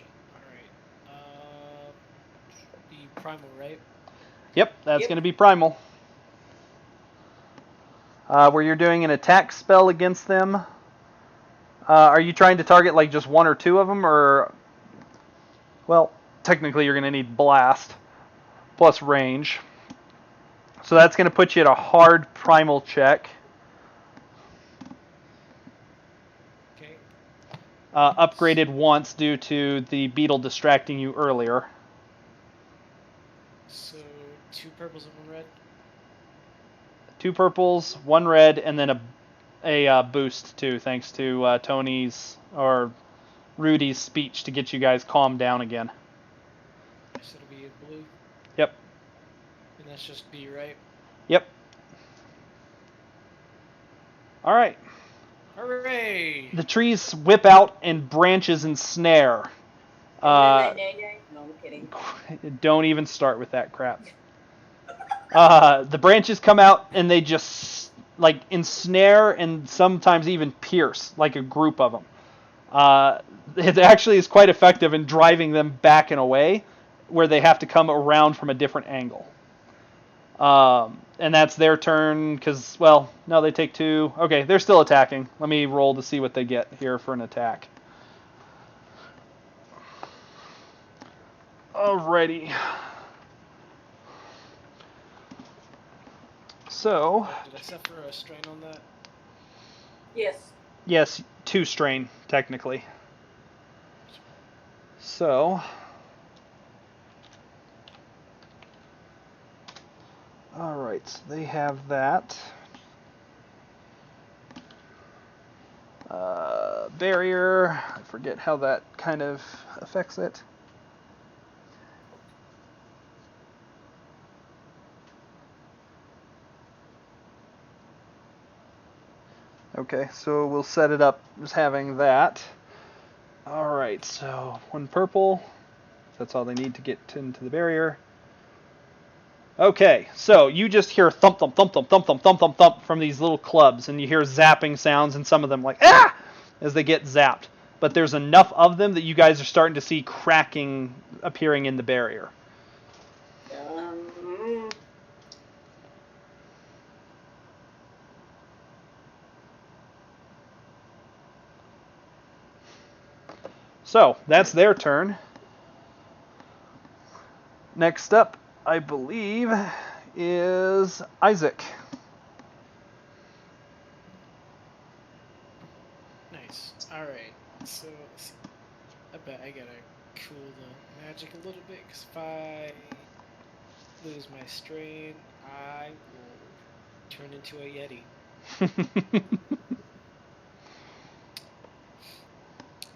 Alright. Be primal, right? Yep, that's Yep. going to be primal. Where you're doing an attack spell against them. Are you trying to target like just 1 or 2 of them, or? Well, technically you're going to need blast plus range. So that's going to put you at a hard primal check. Okay. Upgraded once due to the beetle distracting you earlier. So 2 purples and 1 red. 2 purples, 1 red, and then a boost too, thanks to Tony's or Rudy's speech to get you guys calmed down again. So it'll be a blue. Yep. And that's just B, right? Yep. All right. Hooray! The trees whip out and branches ensnare. No, I'm kidding. Don't even start with that crap. The branches come out and they just like ensnare and sometimes even pierce, like a group of them. It actually is quite effective in driving them back and away, where they have to come around from a different angle. And that's their turn, because, well, no, they take 2. Okay, they're still attacking. Let me roll to see what they get here for an attack. Alrighty. So, Did I suffer a strain on that? Yes. yes, 2 strain, technically. So, alright, so they have that. Barrier, I forget how that kind of affects it. Okay, so we'll set it up as having that. All right, so 1 purple. That's all they need to get into the barrier. Okay, so you just hear thump, thump, thump, thump, thump, thump, thump, thump, thump from these little clubs, and you hear zapping sounds, and some of them like, ah, as they get zapped. But there's enough of them that you guys are starting to see cracking appearing in the barrier. So, that's their turn. Next up, I believe, is Isaac. Nice. Alright, so let's see. I bet I gotta cool the magic a little bit, because if I lose my strain, I will turn into a Yeti.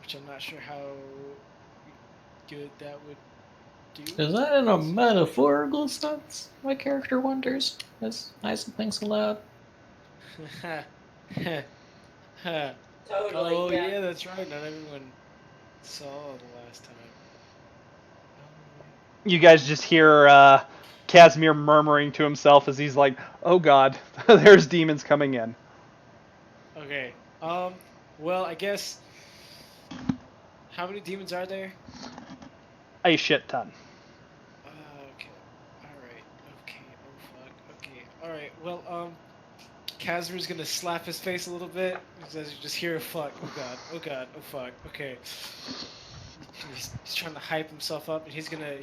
Which I'm not sure how good that would do. Is that in a metaphorical sense? My character wonders, as Isaac thinks aloud. Totally. Oh, yeah, that's right. Not everyone saw the last time. You guys just hear Casimir murmuring to himself as he's like, oh god, there's demons coming in. Okay. Well, I guess. How many demons are there? A shit ton. Okay. Alright. Okay. Oh, fuck. Okay. Alright. Well, Casimir's gonna slap his face a little bit, as you just hear a fuck. Oh god. Oh god. Oh fuck. Okay. He's trying to hype himself up, and he's gonna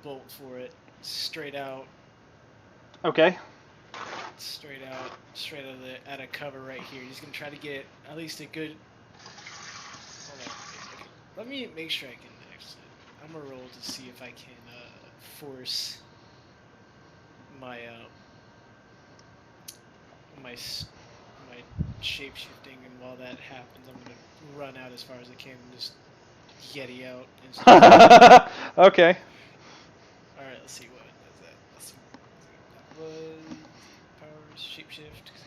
bolt for it, straight out. Okay. Straight out out of cover right here. He's gonna try to get at least a good. Hold on. Okay. Let me make sure I can actually. I'm gonna roll to see if I can force my my shape shifting, and while that happens, I'm gonna run out as far as I can and just Yeti out. Okay. All right, let's see what does that. Let's see. That was power shapeshift because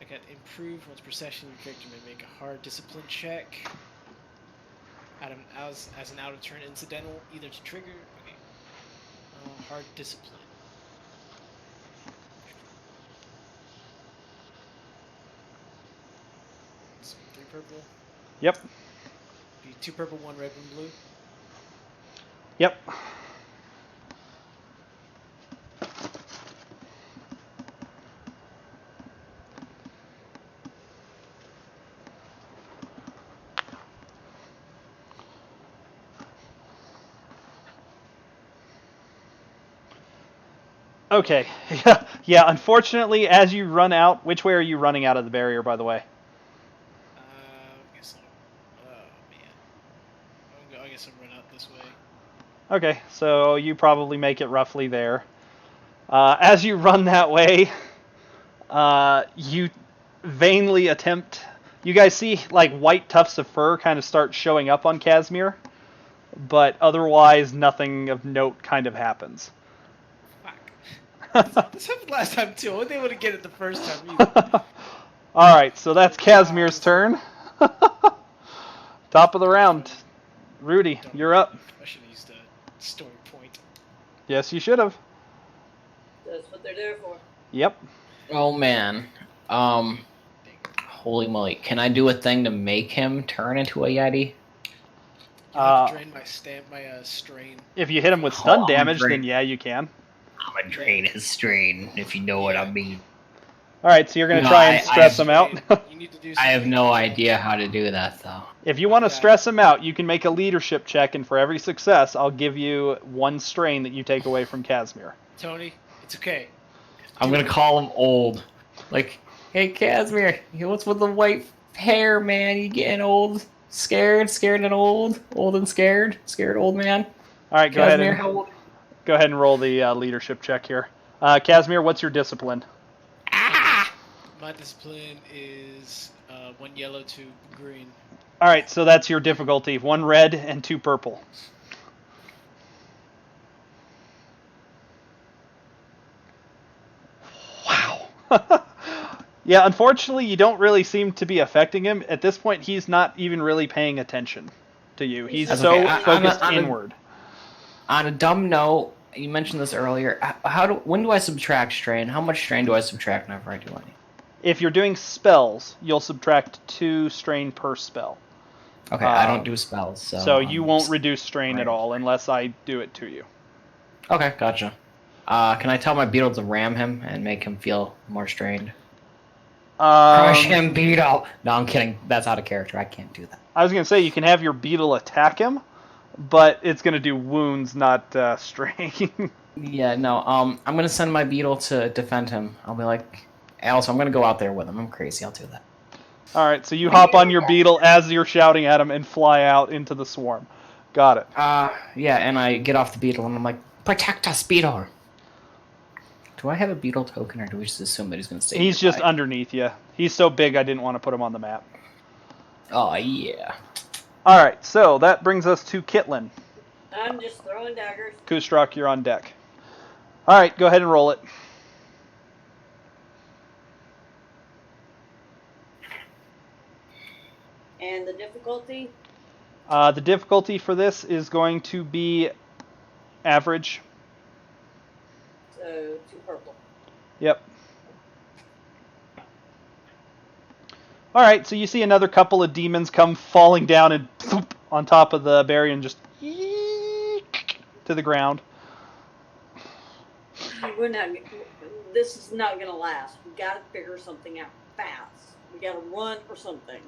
I got improved once per session. Your character may make a hard discipline check. As an out of turn incidental, either to trigger. Okay. Hard discipline. So 3 purple. Yep. Be 2 purple, 1 red, 1 blue. Yep. Okay. Yeah, unfortunately, as you run out, which way are you running out of the barrier, by the way? I guess I'll, oh man. I guess I'll run out this way. Okay, so you probably make it roughly there. As you run that way, you vainly attempt. You guys see like white tufts of fur kind of start showing up on Casimir, but otherwise nothing of note kind of happens. Fuck. This happened last time too. I wasn't able to get it the first time either. Alright, so that's Casimir's turn. Top of the round. Rudy, you're up. I should have used a story point. Yes, you should have. That's what they're there for. Yep. Oh man. Holy moly. Can I do a thing to make him turn into a Yeti? You have to drain my strain. If you hit him with stun I'm damage, drain- then yeah, you can. I'm gonna drain his strain, if you know what I mean. Alright, so you're going to No, try and I stress him out. You need to do I have something. no idea how to do that, though. If you want to Okay. stress him out, you can make a leadership check, and for every success, I'll give you 1 strain that you take away from Casimir. Tony, it's okay. I'm gonna call him old. Like, hey, Casimir, what's with the white hair, man? You getting old? Scared and old? Old and scared? Scared old man? Alright, go Casimir, ahead how old? go ahead and roll the leadership check here. Casimir, what's your discipline? Ah! My discipline is 1 yellow, 2 green. Alright, so that's your difficulty. 1 red and 2 purple. Yeah, unfortunately, you don't really seem to be affecting him. At this point, he's not even really paying attention to you. He's That's so okay. focused inward. On a dumb note, you mentioned this earlier. When do I subtract strain? How much strain do I subtract whenever I do any? If you're doing spells, you'll subtract 2 strain per spell. Okay, I don't do spells, so... So you won't reduce strain at all unless I do it to you. Okay, gotcha. Can I tell my beetle to ram him and make him feel more strained? Crush him, beetle! No, I'm kidding. That's out of character. I can't do that. I was going to say, you can have your beetle attack him, but it's going to do wounds, not strain. Yeah, no, I'm going to send my beetle to defend him. I'll be like... Also, I'm going to go out there with him. I'm crazy. I'll do that. Alright, so you hop on your beetle as you're shouting at him and fly out into the swarm. Got it. Yeah, and I get off the beetle and I'm like, protect us, beetle! Do I have a beetle token, or do we just assume that he's going to stay He's nearby? just underneath you. He's so big I didn't want to put him on the map. Oh, yeah. Alright, so that brings us to Kitlin. I'm just throwing daggers. Kustrak, you're on deck. Alright, go ahead and roll it. And the difficulty? The difficulty for this is going to be average. So 2 purple. Yep. Alright, so you see another couple of demons come falling down and thump on top of the barrier and just to the ground. We're not. This is not gonna last. We gotta figure something out fast. We gotta run or something.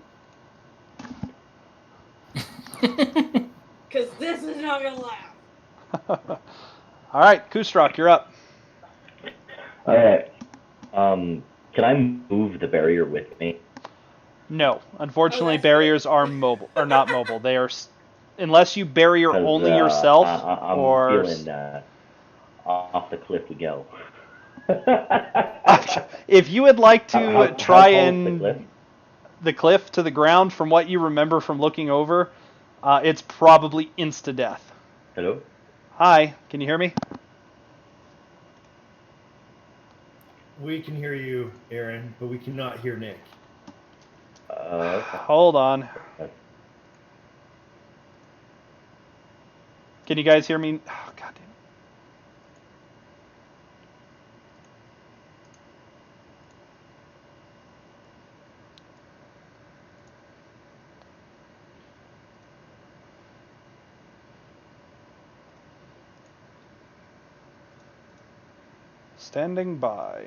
Because this is not gonna last. Alright, Kustrak, you're up. Alright. Can I move the barrier with me? No, unfortunately, that's barriers are mobile, or not mobile. They are, unless you barrier 'Cause, only yourself, I'm or feeling off the cliff we go. if you would like to How try tall is and the cliff? the cliff to the ground, from what you remember from looking over, it's probably insta-death. Hello? Hi, can you hear me? We can hear you, Aaron, but we cannot hear Nick. Okay. Hold on. Can you guys hear me? Oh, God damn it. Standing by.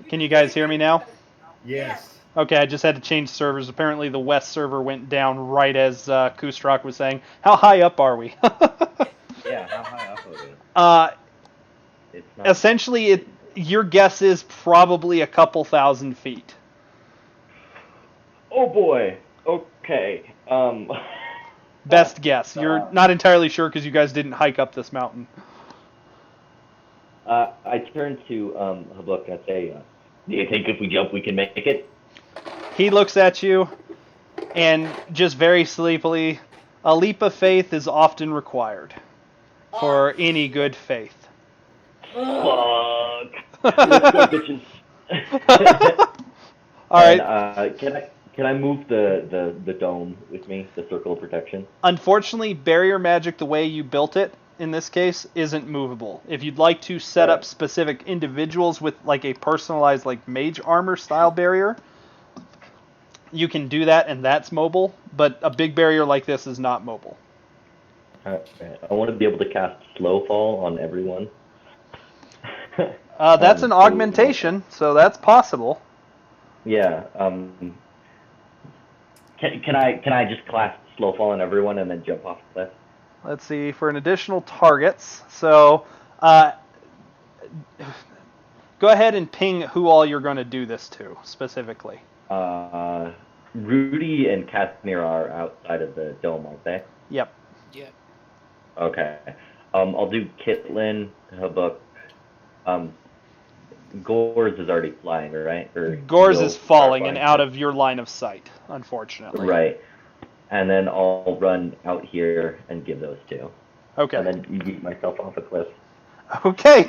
Can you guys hear me now? Yes. Okay, I just had to change servers. Apparently the west server went down right as Kustrak was saying. How high up are we? Yeah, how high up are we? It's not... Essentially, your guess is probably a couple thousand feet. Oh boy. Okay. Best guess. You're not entirely sure because you guys didn't hike up this mountain. I turn to Habuk and I say, do you think if we jump we can make it? He looks at you and just very sleepily, a leap of faith is often required for any good faith. Fuck. Let's go, bitches. Alright. And, can I move the dome with me, the circle of protection? Unfortunately, barrier magic, the way you built it, in this case, isn't movable. If you'd like to set up specific individuals with like a personalized like mage armor style barrier, you can do that and that's mobile, but a big barrier like this is not mobile. I want to be able to cast slow fall on everyone. That's an augmentation, so that's possible. Yeah. Can I just cast slow fall on everyone and then jump off the cliff? Let's see, for an additional targets. So, go ahead and ping who all you're going to do this to, specifically. Rudy and Casimir are outside of the dome, aren't they? Yep. Yeah. Okay. I'll do Kitlin, Habuk, Gores is already flying, right? Or Gores will is start falling and flying out too. of your line of sight, unfortunately. Right. And then I'll run out here and give those two. Okay. And then yeet myself off a cliff. Okay.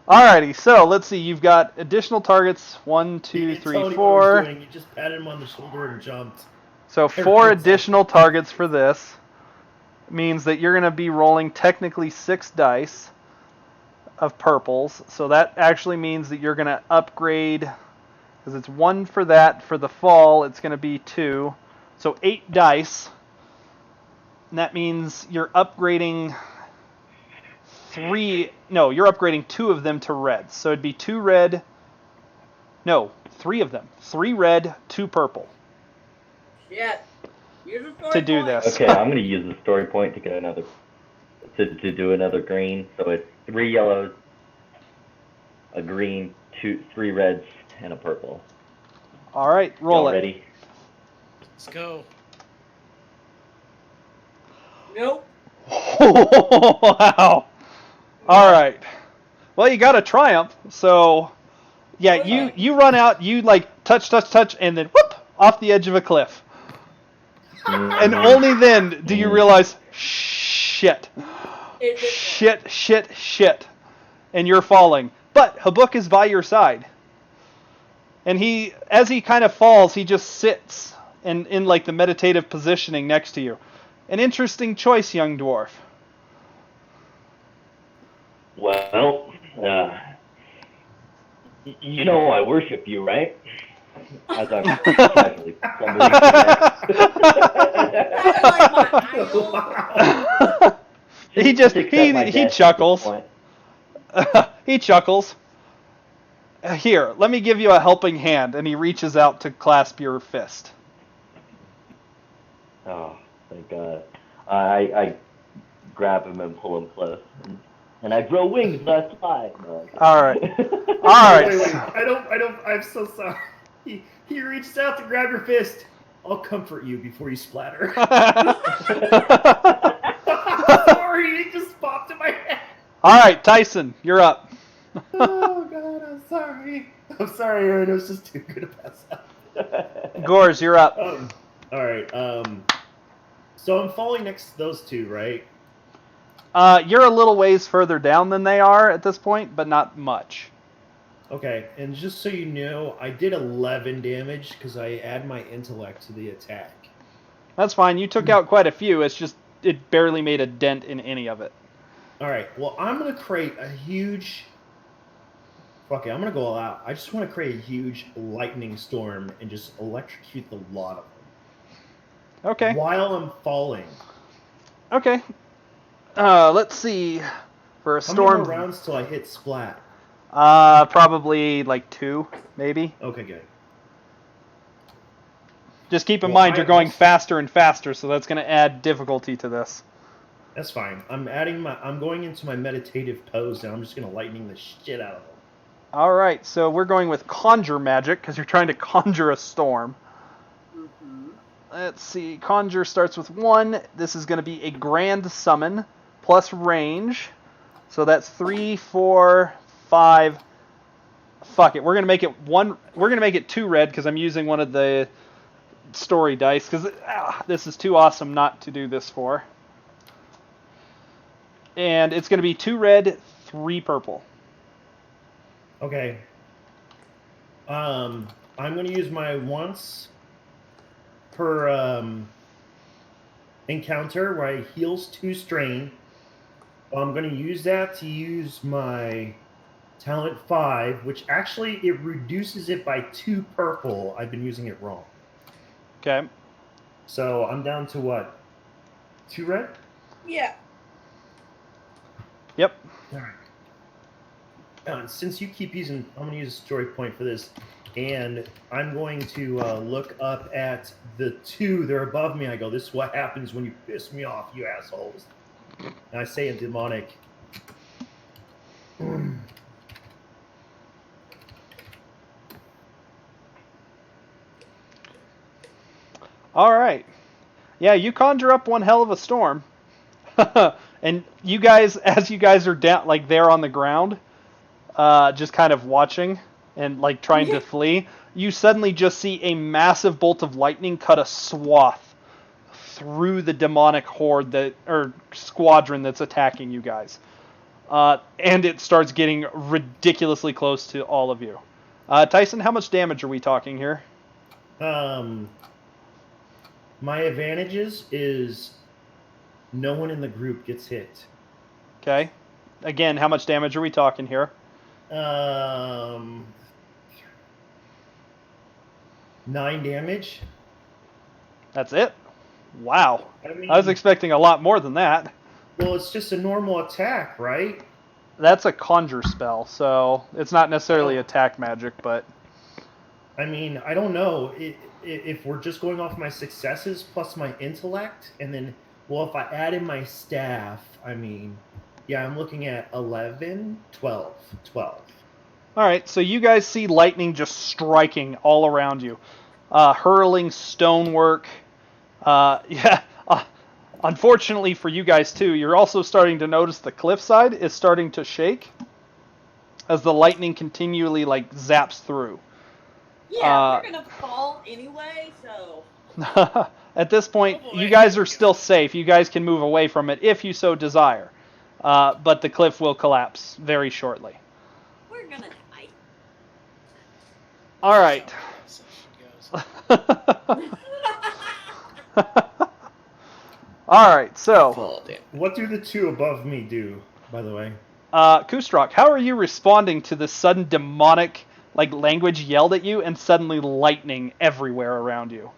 Alrighty, so let's see. You've got additional targets. 1, You 2, didn't 3, tell anyone what he was 4. doing, you just patted him on the shoulder and jumped. So 4 additional targets for this means that you're going to be rolling technically 6 dice of purples. So that actually means that you're going to upgrade, because it's 1 for that. For the fall, it's going to be 2. So 8 dice. And that means you're upgrading 3. No, you're upgrading 2 of them to red. So it'd be 2 red. No, 3 of them. 3 red, 2 purple. Shit. Use a story To do point. this. Okay, I'm gonna use the story point to get another to do another green. So it's 3 yellows, a green, 3 reds, and a purple. All right, roll Y'all it. ready? Let's go. Nope. Wow. All right. Well, you got a triumph. So, yeah, Okay. you run out, you like touch, and then whoop off the edge of a cliff. And only then do you realize, shit, shit, and you're falling. But Habuk is by your side, and as he kind of falls, he just sits in like the meditative positioning next to you. An interesting choice, young dwarf. Well, you know I worship you, right? As I'm casually stumbling to death. He just accept my he death at chuckles. this point. He chuckles. Here, let me give you a helping hand, and he reaches out to clasp your fist. Oh, thank God. I grab him and pull him close. And I grow wings and I fly. No, All right. Wait, I'm so sorry. He reached out to grab your fist. I'll comfort you before you splatter. Sorry, it just popped in my head. All right, Tyson, you're up. Oh God, I'm sorry. I'm sorry, Aaron. It was just too good to pass up. Gores, you're up. All right. So I'm falling next to those two, right? You're a little ways further down than they are at this point, but not much. Okay, and just so you know, I did 11 damage because I add my intellect to the attack. That's fine. You took out quite a few. It's just it barely made a dent in any of it. All right. Well, I'm gonna create a huge. Fuck it, I'm gonna go all out. I just want to create a huge lightning storm and just electrocute the lot of them. Okay. While I'm falling. Okay. Let's see. For a How storm, many more rounds till I hit splat? probably like 2, maybe. Okay, good. Just keep in Well, mind you're going faster and faster, so that's going to add difficulty to this. That's fine. I'm going into my meditative pose, and I'm just gonna lightning the shit out of them. All right, so we're going with conjure magic because you're trying to conjure a storm. Let's see. Conjure starts with 1. This is going to be a grand summon plus range. So that's 3, 4, 5. Fuck it. We're going to make it 1. We're going to make it 2 red because I'm using one of the story dice because this is too awesome not to do this for. And it's going to be 2 red, 3 purple. Okay. I'm going to use my once per encounter where I heals 2 strain. I'm going to use that to use my talent 5, which actually it reduces it by 2 purple. I've been using it wrong. Okay. So I'm down to what? 2 red? Yeah. Yep. All right. Since you keep using, I'm going to use a story point for this, and I'm going to look up at the 2. They're above me. I go, this is what happens when you piss me off, you assholes. And I say in demonic. All right. Yeah, you conjure up one hell of a storm. And you guys, as you guys are down, like there on the ground, just kind of watching and like trying to flee, you suddenly just see a massive bolt of lightning cut a swath through the demonic horde or squadron that's attacking you guys. And it starts getting ridiculously close to all of you. Tyson, how much damage are we talking here? My advantages is no one in the group gets hit. Okay. Again, how much damage are we talking here? 9 damage. That's it? Wow. I mean, I was expecting a lot more than that. well, it's just a normal attack, right? That's a conjure spell, so it's not necessarily attack magic, but... I mean, I don't know. If we're just going off my successes plus my intellect, and then, well, if I add in my staff, I mean, yeah, I'm looking at 11, 12. Alright, so you guys see lightning just striking all around you. Hurling stonework. Unfortunately for you guys too, you're also starting to notice the cliffside is starting to shake as the lightning continually like zaps through. Yeah, we're gonna fall anyway, so. At this point, you guys are still safe. You guys can move away from it if you so desire. But the cliff will collapse very shortly. We're gonna die. All right. All right, so What do the two above me do, by the way? Kustrak, how are you responding to this sudden demonic like language yelled at you and suddenly lightning everywhere around you?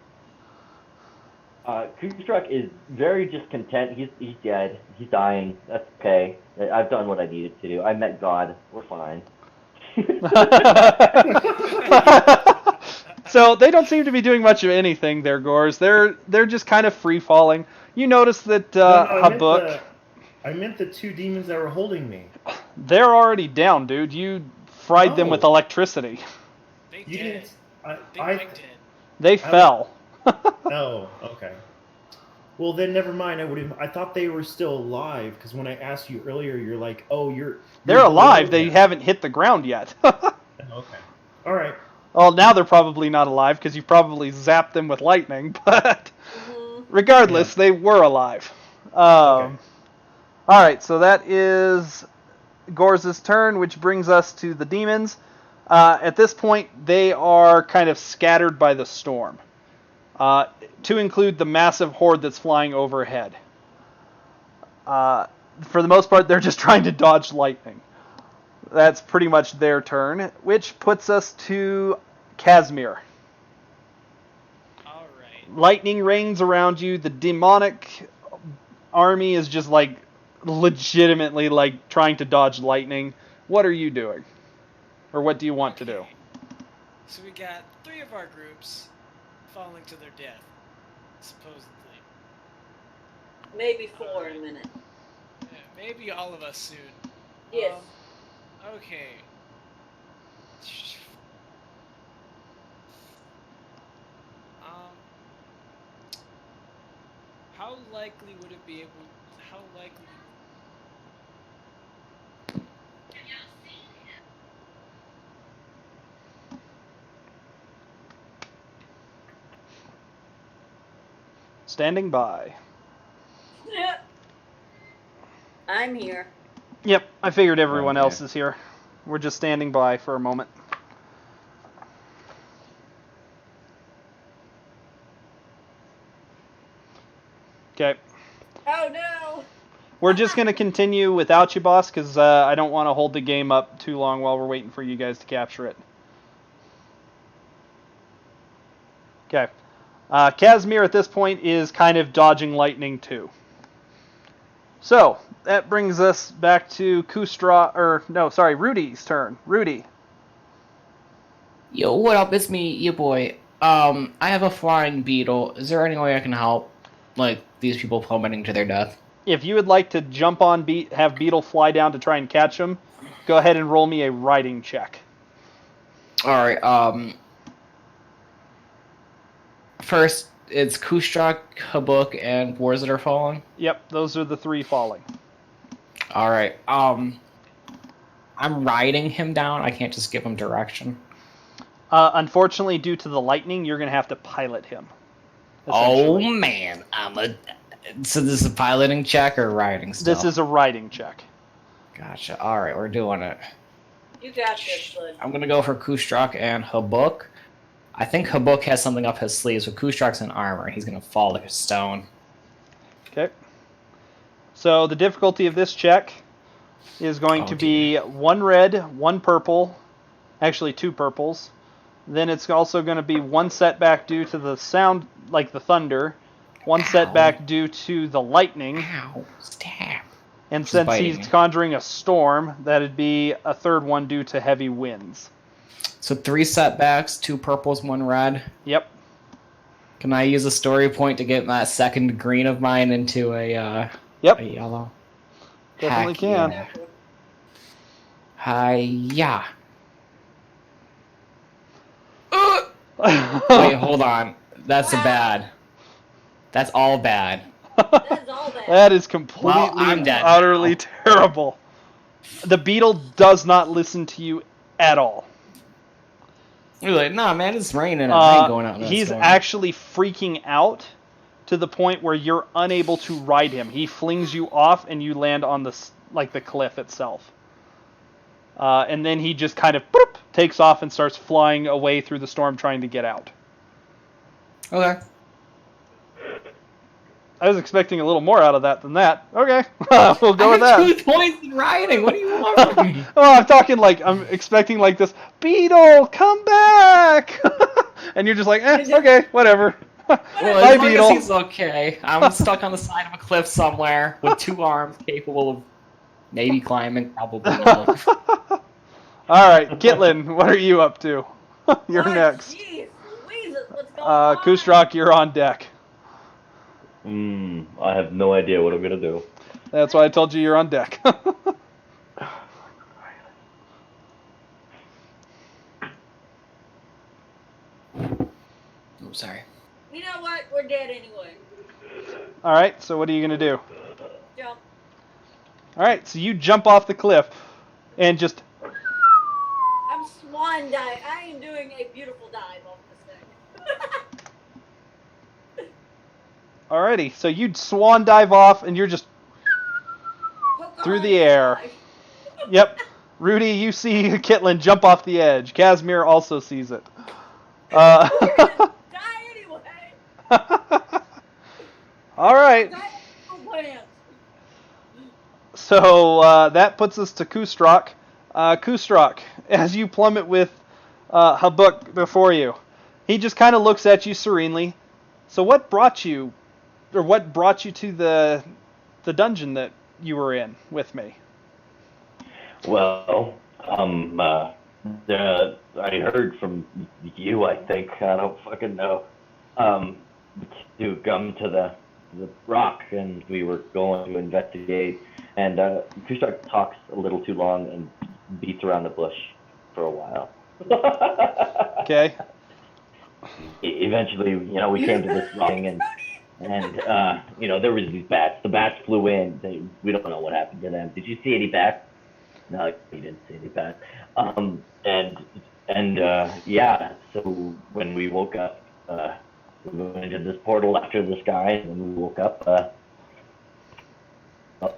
Kustrak is very discontent. He's dead. He's dying. That's okay. I've done what I needed to do. I met God. We're fine. So they don't seem to be doing much of anything there, Gores. They're just kind of free falling. You notice that Habuk... I meant the two demons that were holding me. They're already down, dude. You fried them with electricity. They You did. didn't. They fell. Oh, okay. Well, then never mind. I thought they were still alive because when I asked you earlier, you're like, "Oh, They're alive. They haven't hit the ground yet. Okay. All right. Well, now they're probably not alive because you probably zapped them with lightning. But regardless, they were alive. Okay. All right, so that is Gor's turn, which brings us to the demons. At this point, they are kind of scattered by the storm, to include the massive horde that's flying overhead. For the most part, they're just trying to dodge lightning. That's pretty much their turn, which puts us to Casimir. All right. Lightning rains around you. The demonic army is just like legitimately like trying to dodge lightning. What are you doing? Or what do you want to do? So we got 3 of our groups falling to their death, supposedly. Maybe 4 in a minute. Yeah, maybe all of us soon. Yes. Okay. How likely would it be able? How likely? Standing by. Yep. I'm here. Yep, I figured everyone Okay. else is here. We're just standing by for a moment. Okay. Oh no! We're just going to continue without you, boss, because I don't want to hold the game up too long while we're waiting for you guys to capture it. Okay. Casimir at this point is kind of dodging lightning too. So, that brings us back to Rudy's turn. Rudy. Yo, what up? It's me, your boy. I have a flying beetle. Is there any way I can help, like, these people plummeting to their death? If you would like to jump on have Beetle fly down to try and catch him, go ahead and roll me a riding check. Alright, first, it's Kustrak, Habuk, and Wars that are falling. Yep, those are the 3 falling. Alright, I'm riding him down. I can't just give him direction. Unfortunately, due to the lightning, you're going to have to pilot him. Oh essentially. man, So this is a piloting check or riding still? This is a riding check. Gotcha. All right, we're doing it. You got this, bud. I'm gonna go for Kustrak and Habuk. I think Habuk has something up his sleeve, so Kustrak's in armor, and he's gonna fall like a stone. Okay. So the difficulty of this check is going to be 1 red, 1 purple, actually 2 purples. Then it's also going to be 1 setback due to the sound, like the thunder, 1 setback due to the lightning. Ow! Stab. And since he's conjuring a storm, that'd be a 3rd one due to heavy winds. So 3 setbacks, 2 purples, 1 red. Yep. Can I use a story point to get that second green of mine into a Yep. a yellow? Definitely can. Yeah. Hi-ya. Wait, hold on. That's a bad. That's all bad. That is all bad. That is completely, Well, I'm dead utterly now. terrible. The beetle does not listen to you at all. You're like, nah, man, it's raining. I ain't going out in that He's storm. actually freaking out to the point where you're unable to ride him. He flings you off, and you land on the cliff itself. And then he just kind of boop, takes off and starts flying away through the storm, trying to get out. Okay. I was expecting a little more out of that than that. Okay, we'll go with that. 2 points in riding. What do you want from me? Oh, I'm expecting like this, Beetle, come back! And you're just like, okay, whatever. Well, Bye, as long Beetle. as he's okay. I'm stuck on the side of a cliff somewhere with 2 arms capable of maybe climbing, probably not. All right, Kitlin, what are you up to? You're Oh, next. Jeez, Louise, what's going on? Kustrak, you're on deck. I have no idea what I'm gonna do. That's why I told you you're on deck. Oh, sorry. You know what? We're dead anyway. All right, so what are you gonna do? Jump. All right, so you jump off the cliff and just. I'm swan dive. I am doing a beautiful dive off this thing. Alrighty, so you swan dive off and you're just through the air. Yep. Rudy, you see Kitlin jump off the edge. Casimir also sees it. We're gonna die anyway. All right. So that puts us to Kustrak. Kustrak, as you plummet with Habuk before you, he just kind of looks at you serenely. So what brought you to the dungeon that you were in with me? Well, I heard from you, I think, I don't fucking know, to come to the rock, and we were going to investigate, and Kustrak talks a little too long and beats around the bush for a while. Okay. Eventually, we came to this rock, and there was these bats. The bats flew in. We don't know what happened to them. Did you see any bats? No, you didn't see any bats. So when we woke up, we went into this portal after this guy, and when we woke up,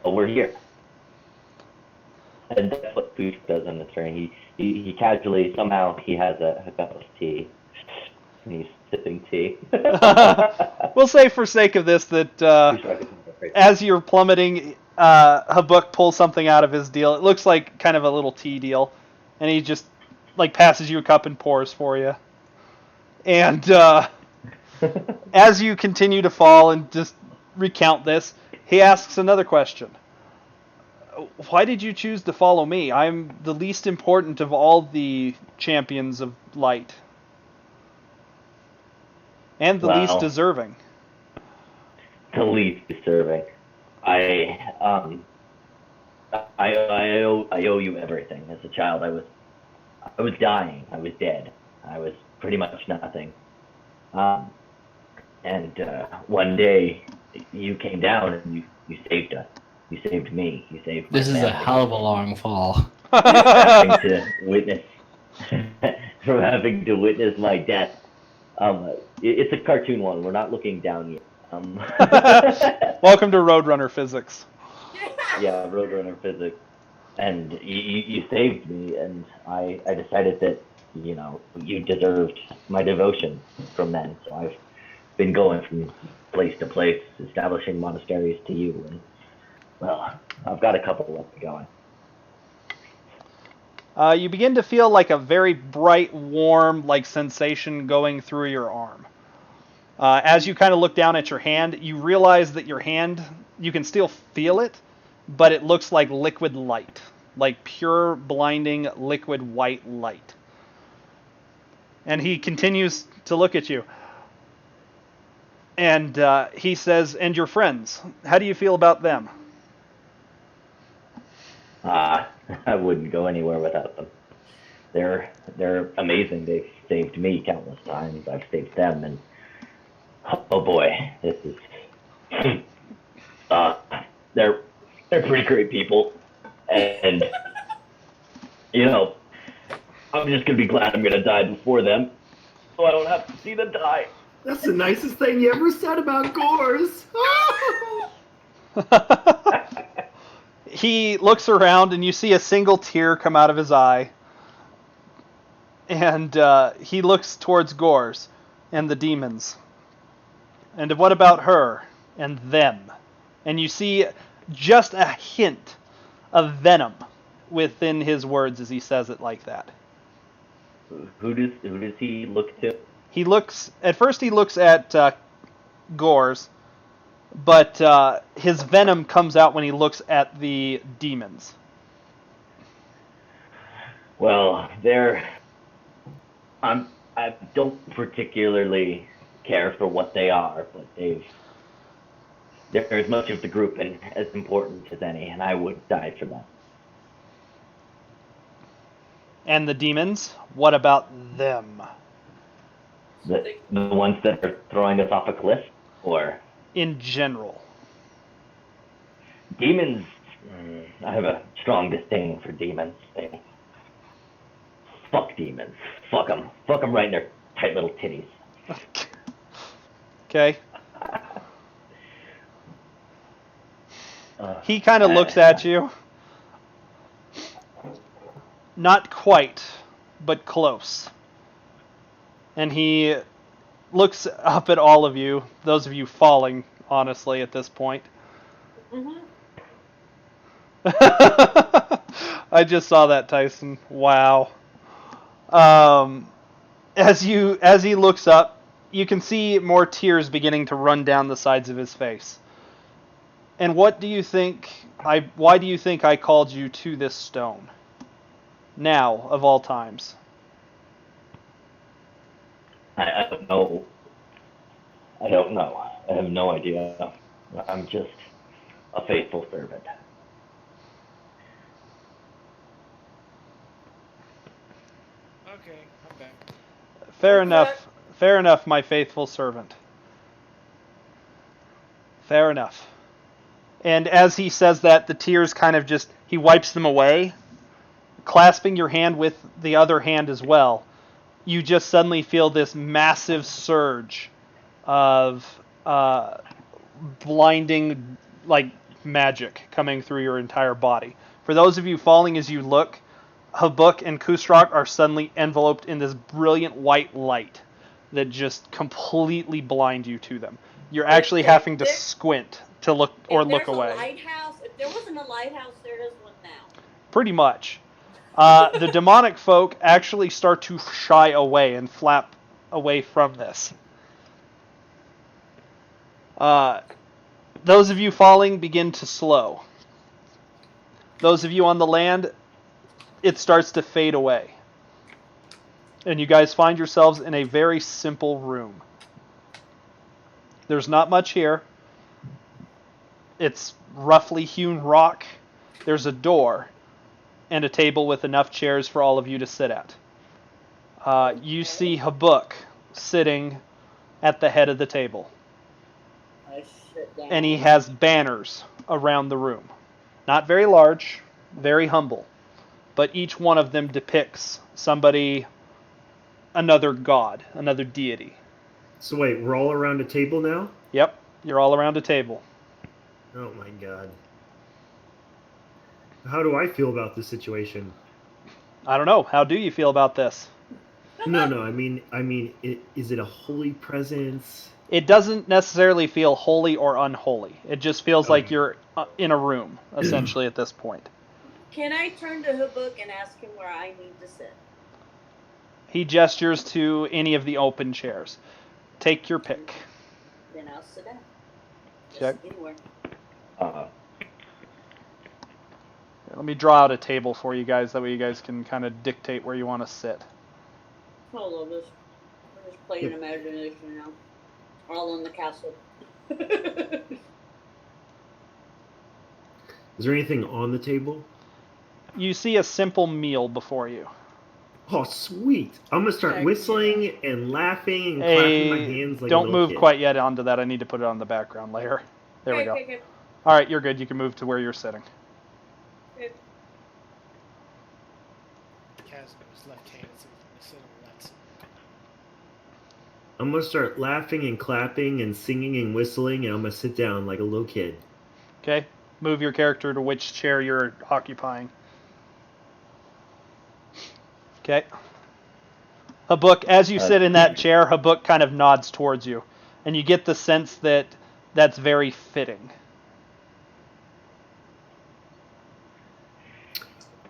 we're here. And that's what Pooch does on the train. He casually, somehow, he has a cup of tea. And he's sipping tea. We'll say for sake of this that as you're plummeting, Habuk pulls something out of his deal. It looks like kind of a little tea deal. And he just passes you a cup and pours for you. And as you continue to fall and just recount this, he asks another question. Why did you choose to follow me? I'm the least important of all the champions of light. And the least deserving. The least deserving. I owe you everything. As a child, I was dying. I was dead. I was pretty much nothing. And one day, you came down and you saved us. You saved me. You saved my This is a family. hell of a long fall. having to witness from having to witness my death. It's a cartoon one. We're not looking down yet. Welcome to Roadrunner physics. Yeah, Roadrunner physics. And you saved me, and I decided that, you deserved my devotion from then. So I've been going from place to place, establishing monasteries to you, and, well, I've got a couple left going. You begin to feel like a very bright, warm, sensation going through your arm. As you kind of look down at your hand, you realize that your hand, you can still feel it, but it looks like liquid light, like pure, blinding, liquid white light. And he continues to look at you. And he says, "And your friends, how do you feel about them?" I wouldn't go anywhere without them. They're amazing. They've saved me countless times. I've saved them, and oh boy, this is they're pretty great people, and I'm just gonna be glad I'm gonna die before them, so I don't have to see them die. That's the nicest thing you ever said about Gores. He looks around, and you see a single tear come out of his eye. And he looks towards Gores and the demons. And what about her and them? And you see just a hint of venom within his words as he says it like that. Who does he look to? At first he looks at Gores, but his venom comes out when he looks at the demons. Well, I don't particularly care for what they are, but they're as much of the group and as important as any, and I would die for them. And the demons, what about them? The ones that are throwing us off a cliff, or in general? Demons. I have a strong disdain for demons. Fuck demons. Fuck them. Fuck them right in their tight little titties. Okay. He kind of looks at you. Not quite, but close. And he looks up at all of you, those of you falling, honestly, at this point. Mm-hmm. I just saw that, Tyson. Wow. As he looks up, you can see more tears beginning to run down the sides of his face. And why do you think I called you to this stone? Now, of all times. I don't know. I don't know. I have no idea. I'm just a faithful servant. Okay, I'm back. Fair enough, my faithful servant. Fair enough. And as he says that, the tears kind of he wipes them away, clasping your hand with the other hand as well. You just suddenly feel this massive surge of blinding, magic coming through your entire body. For those of you falling as you look, Habuk and Kustrak are suddenly enveloped in this brilliant white light that just completely blind you to them. You're actually having to squint to look away. If there wasn't a lighthouse, there is one now. Pretty much. The demonic folk actually start to shy away and flap away from this. Those of you falling begin to slow. Those of you on the land, it starts to fade away. And you guys find yourselves in a very simple room. There's not much here. It's roughly hewn rock. There's a door and a table with enough chairs for all of you to sit at. You see Habuk sitting at the head of the table. I sit down. And he has banners around the room. Not very large, very humble. but each one of them depicts somebody, another god, another deity. So wait, we're all around a table now? Yep, you're all around a table. Oh my god. How do I feel about this situation? I don't know. How do you feel about this? No, I mean, is it a holy presence? It doesn't necessarily feel holy or unholy. It just feels like Okay. you're in a room, essentially, at this point. Can I turn to Habuk and ask him where I need to sit? He gestures to any of the open chairs. Take your pick. Then I'll sit down. Just Okay. anywhere. Let me draw out a table for you guys. That way you guys can kind of dictate where you want to sit. All of us. We're just playing imagination now. All in the castle. Is there anything on the table? You see a simple meal before you. Oh, sweet! I'm gonna start Okay. whistling and laughing and clapping my hands like a Don't little move kid. quite yet onto that. I need to put it on the background layer. There we go. Okay. All right, you're good. You can move to where you're sitting. Casimir's left-handed, so he's sit on the left side. I'm gonna start laughing and clapping and singing and whistling, and I'm gonna sit down like a little kid. Okay. Move your character to which chair you're occupying. Okay. Habuk, as you sit in that chair, Habuk kind of nods towards you, and you get the sense that that's very fitting.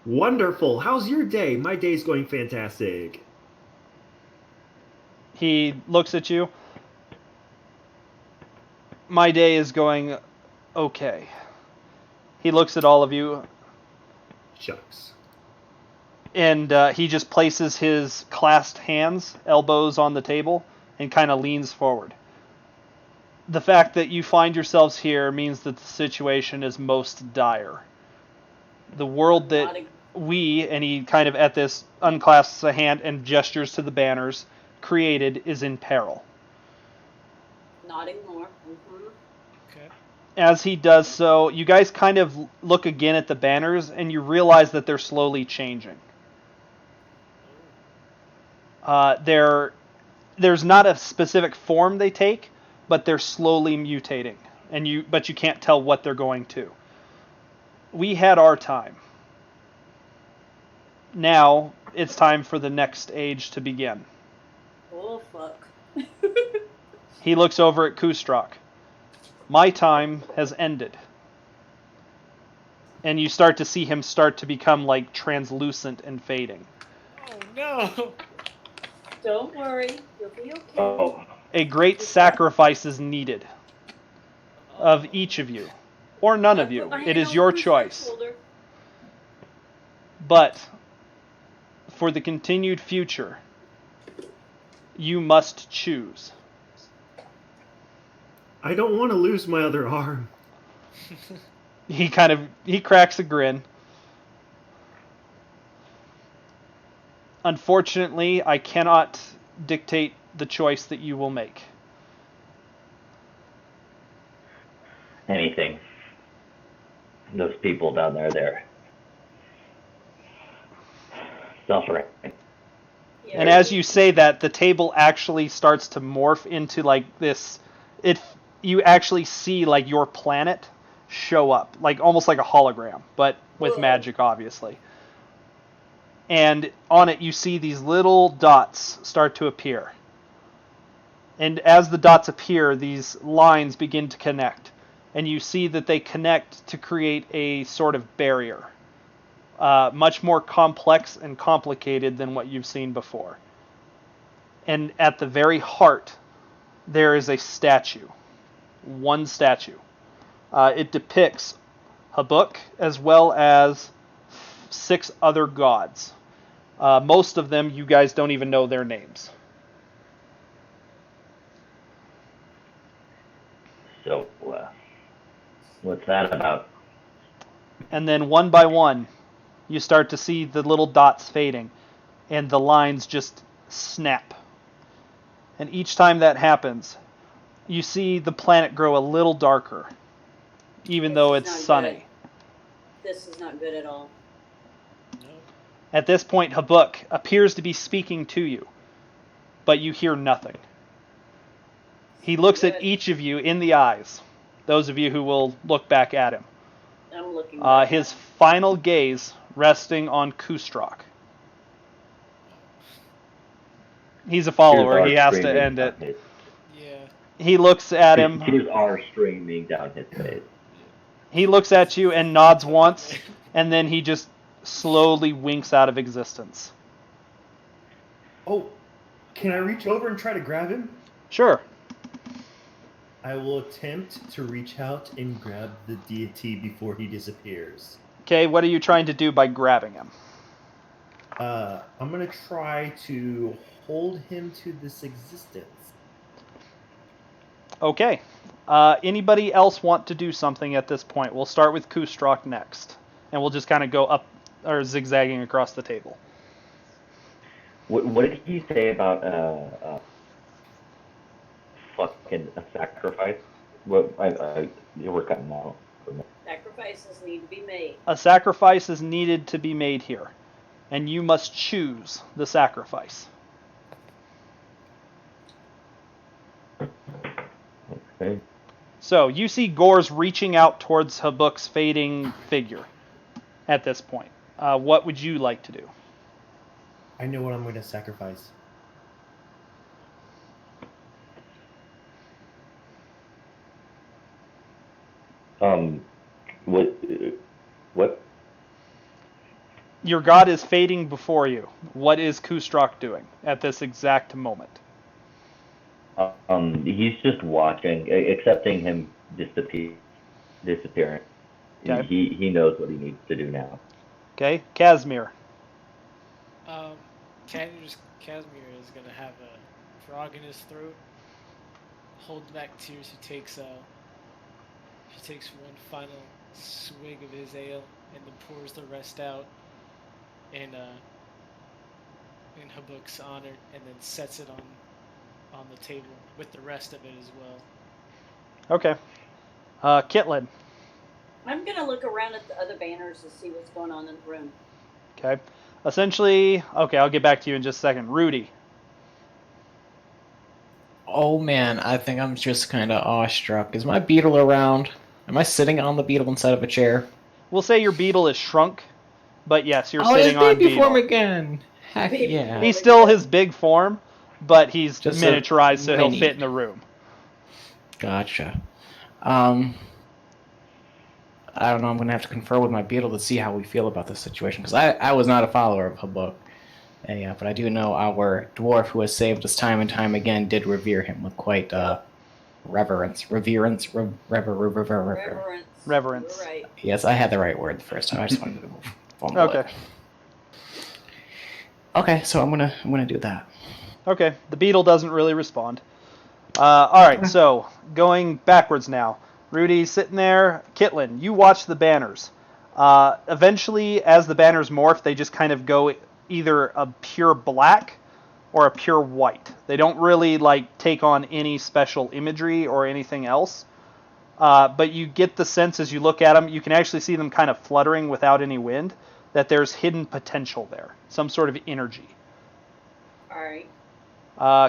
Wonderful. How's your day? My day's going fantastic. He looks at you. My day is going okay. He looks at all of you, Shucks. and he just places his clasped hands, elbows on the table, and kind of leans forward. The fact that you find yourselves here means that the situation is most dire. The world that we, and he kind of at this unclasps a hand and gestures to the banners, created is in peril. Nodding more. Mm-hmm. Okay. As he does so, you guys kind of look again at the banners, and you realize that they're slowly changing. There's not a specific form they take, but they're slowly mutating, but you can't tell what they're going to. We had our time. Now it's time for the next age to begin. Oh, fuck. He looks over at Kustrak. My time has ended. And you start to see him start to become like translucent and fading. Oh no! Don't worry. You'll be okay. Oh, A great sacrifice is needed of each of you, or none of you. It is your choice. But for the continued future, you must choose. I don't want to lose my other arm. He cracks a grin. Unfortunately, I cannot dictate the choice that you will make. anything. Those people down there, they're suffering. Yeah. And as you say that, the table actually starts to morph into like this. You actually see like your planet show up, like almost like a hologram, but with Whoa. magic, obviously. And on it, you see these little dots start to appear. And as the dots appear, these lines begin to connect. And you see that they connect to create a sort of barrier. Much more complex and complicated than what you've seen before. And at the very heart, there is a statue. One statue. It depicts Habuk as well as 6 other gods. Most of them, you guys don't even know their names. So, what's that about? And then one by one, you start to see the little dots fading, and the lines just snap. And each time that happens, you see the planet grow a little darker, even though it's This is not sunny. good. This is not good at all. No. At this point, Habuk appears to be speaking to you, but you hear nothing. He looks at each of you in the eyes, those of you who will look back at him. I'm looking. Back His at him. final gaze resting on Kustrak. He's a follower. Tears He are has to streaming end down it. his- Yeah. He looks at him. Tears are streaming down his face. He looks at you and nods once, and then he just slowly winks out of existence. Oh, can I reach over and try to grab him? Sure. I will attempt to reach out and grab the deity before he disappears. Okay, what are you trying to do by grabbing him? I'm going to try to hold him to this existence. Okay. Anybody else want to do something at this point? We'll start with Kustrak next, and we'll just kind of go up, or zigzagging across the table. What did he say about fucking a sacrifice? What you were cutting out. Sacrifices need to be made. A sacrifice is needed to be made here, and you must choose the sacrifice. Okay. So, you see Gors reaching out towards Habuk's fading figure at this point. What would you like to do? I know what I'm going to sacrifice. What? Your god is fading before you. What is Kustrak doing at this exact moment? He's just watching, accepting him disappearing. Okay. He knows what he needs to do now. Okay, Casimir. Casimir is gonna have a frog in his throat, hold back tears. He takes one final swig of his ale and then pours the rest out in Habuk's honor, and then sets it on the table with the rest of it as well. Okay. Kitlin. I'm gonna look around at the other banners to see what's going on in the room. Okay. Essentially, okay, I'll get back to you in just a second. Rudy. Oh man, I think I'm just kind of awestruck. Is my beetle around? Am I sitting on the beetle instead of a chair? We'll say your beetle is shrunk, but yes, you're Oh, sitting it's on baby beetle. form again. Heck Baby yeah. form. He's still his big form, but he's Just a miniaturized so he'll mini. fit in the room. Gotcha. I don't know. I'm gonna have to confer with my beetle to see how we feel about this situation, because I was not a follower of Habuk, but I do know our dwarf who has saved us time and time again did revere him with quite reverence. Reverence. Reverence. You're right. Yes, I had the right word the first time. I just wanted to fumble it. Okay. Okay, so I'm gonna do that. Okay, the beetle doesn't really respond. Alright, so going backwards now. Rudy's sitting there. Kitlin, you watch the banners. Eventually, as the banners morph, they just kind of go either a pure black or a pure white. They don't really take on any special imagery or anything else. But you get the sense as you look at them, you can actually see them kind of fluttering without any wind, that there's hidden potential there, some sort of energy. Alright.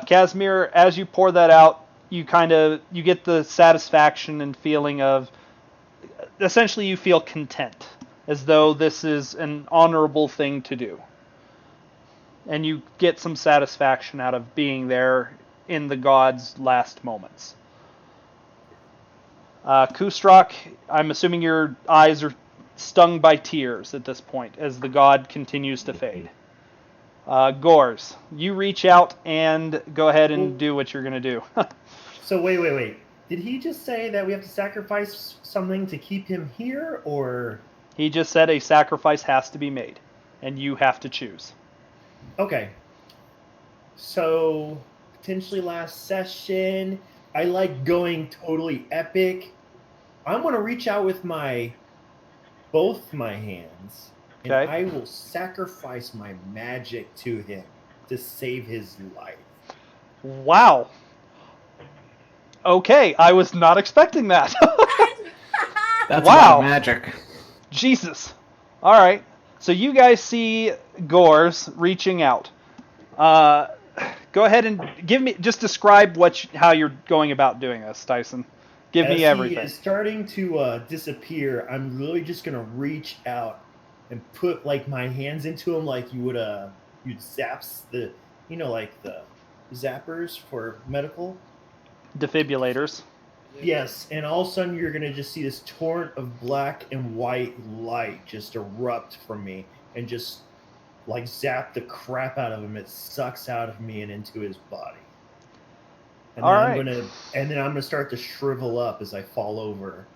Casimir, as you pour that out, you get the satisfaction and feeling of, essentially you feel content, as though this is an honorable thing to do. And you get some satisfaction out of being there in the god's last moments. Kustrak, I'm assuming your eyes are stung by tears at this point, as the god continues to fade. Gors, you reach out and go ahead and do what you're going to do. So wait. Did he just say that we have to sacrifice something to keep him here, or? He just said a sacrifice has to be made, and you have to choose. Okay. So, potentially last session, I like going totally epic. I'm going to reach out with both my hands, and Okay. I will sacrifice my magic to him to save his life. Wow. Okay, I was not expecting that. That's Wow. a lot of magic. Jesus. All right. So you guys see Gores reaching out. Go ahead and just describe how you're going about doing this, Tyson. Give me everything. As he is starting to disappear, I'm really just gonna reach out and put like my hands into him, like you'd zaps the, like the zappers for medical. Defibrillators. Yes, and all of a sudden you're gonna just see this torrent of black and white light just erupt from me and just like zap the crap out of him. It sucks out of me and into his body. And then I'm gonna start to shrivel up as I fall over.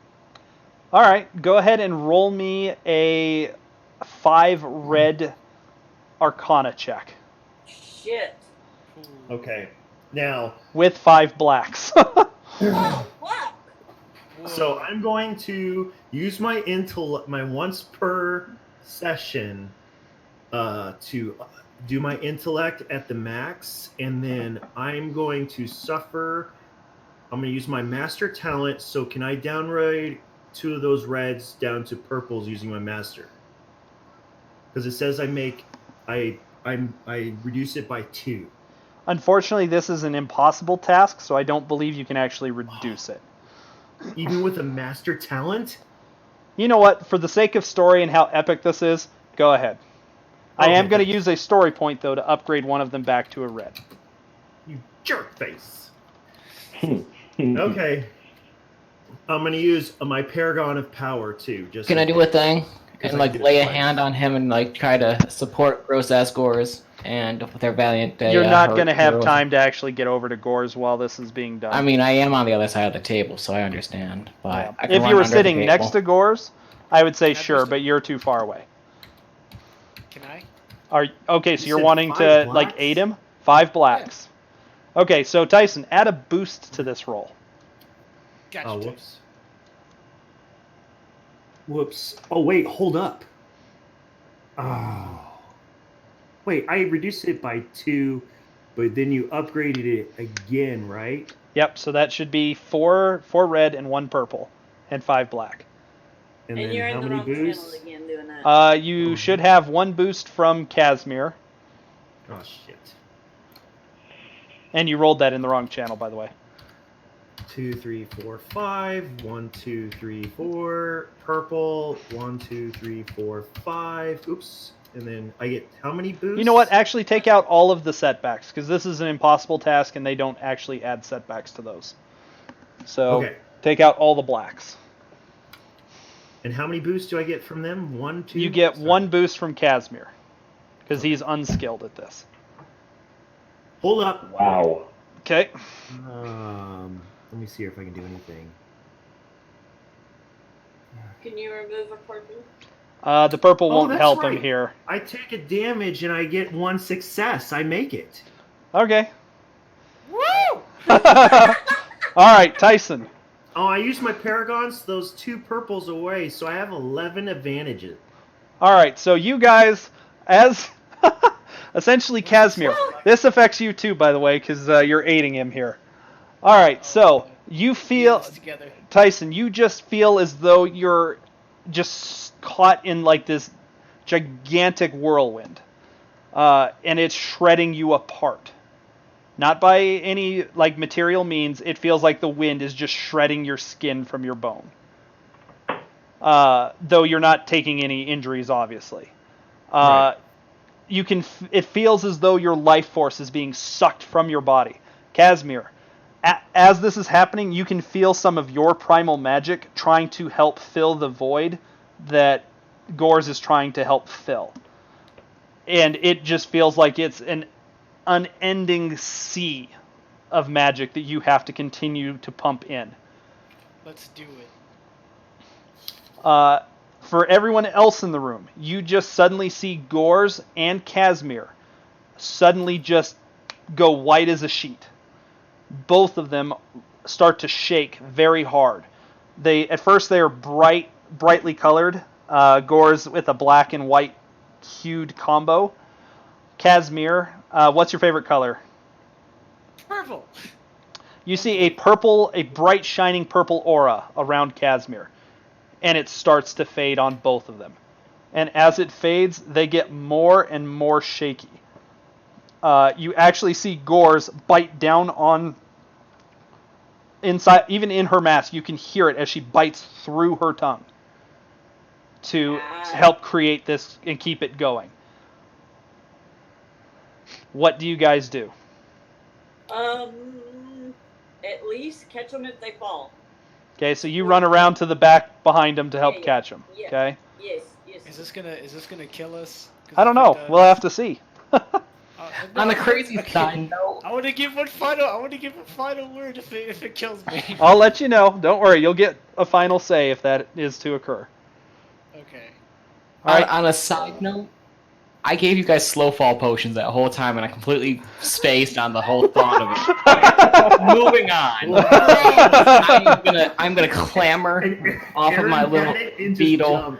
All right, go ahead and roll me a 5 red Arcana check Shit. Okay, now with 5 blacks. Oh, wow. so I'm going to use my my once per session to do my intellect at the max, and then I'm going to suffer. I'm going to use my master talent. So can I downgrade 2 of those reds down to purples using my master? Because it says I reduce it by 2. Unfortunately, this is an impossible task, so I don't believe you can actually reduce it. Even with a master talent? You know what? For the sake of story and how epic this is, go ahead. I am going to use a story point, though, to upgrade one of them back to a red. You jerk face. Okay. I'm going to use my Paragon of Power, too. Can I do a thing? And lay a hand on him and try to support gross ass Gores and their valiant. You're not going to have time to actually get over to Gores while this is being done. I mean, I am on the other side of the table, so I understand. But yeah. If you were sitting next to Gores, I would say sure, but you're too far away. Can I? Okay, so you're wanting to aid him? 5 blacks. Yeah. Okay, so Tyson, add a boost to this roll. Gotcha. Oh, whoops. Whoops. Oh, wait, hold up. Oh. Wait, I reduced it by 2, but then you upgraded it again, right? Yep, so that should be 4 red and 1 purple and 5 black. And And then you're how in the many wrong boosts? channel again doing that. You should have 1 boost from Casimir. Oh, shit. And you rolled that in the wrong channel, by the way. 2, 3, 4, 5. 1, 2, 3, 4. Purple. 1, 2, 3, 4, 5. Oops. And then I get how many boosts? You know what? Actually, take out all of the setbacks, because this is an impossible task, and they don't actually add setbacks to those. So, take out all the blacks. And how many boosts do I get from them? 1, 2? You get 1 boost from Casimir, because he's unskilled at this. Hold up. Wow. Okay. Let me see if I can do anything. Can you remove a purple? The purple won't that's help right. him here. I take a damage and I get 1 success. I make it. Okay. Woo! All right, Tyson. Oh, I use my paragons, those 2 purples away, so I have 11 advantages. All right, so you guys, as essentially Casimir, this affects you too, by the way, because you're aiding him here. All right, so you feel, Tyson, you just feel as though you're just caught in like this gigantic whirlwind, and it's shredding you apart. Not by any like material means. It feels like the wind is just shredding your skin from your bone. Though you're not taking any injuries, obviously. Right. You can. It feels as though your life force is being sucked from your body. Casimir, as this is happening, you can feel some of your primal magic trying to help fill the void that Gores is trying to help fill. And it just feels like it's an unending sea of magic that you have to continue to pump in. Let's do it. For everyone else in the room, you just suddenly see Gores and Casimir suddenly just go white as a sheet. Both of them start to shake very hard. At first they are brightly colored. Gores with a black and white hued combo. Casimir, what's your favorite color? Purple. You see a bright shining purple aura around Casimir, and it starts to fade on both of them. and as it fades, they get more and more shaky. You actually see Gores bite down on inside, even in her mask. You can hear it as she bites through her tongue to help create this and keep it going. What do you guys do? At least catch them if they fall. Okay, so you run around to the back behind them to help catch them. Yeah. Okay. Yes. Is this gonna kill us? 'Cause I don't if it know. does- We'll have to see. On the crazy side note, I want to give one final word if it kills me. I'll let you know. Don't worry. You'll get a final say if that is to occur. Okay. All right. on a side note, I gave you guys slow fall potions that whole time, and I completely spaced on the whole thought of it. Moving on. I'm gonna clamber off of my little beetle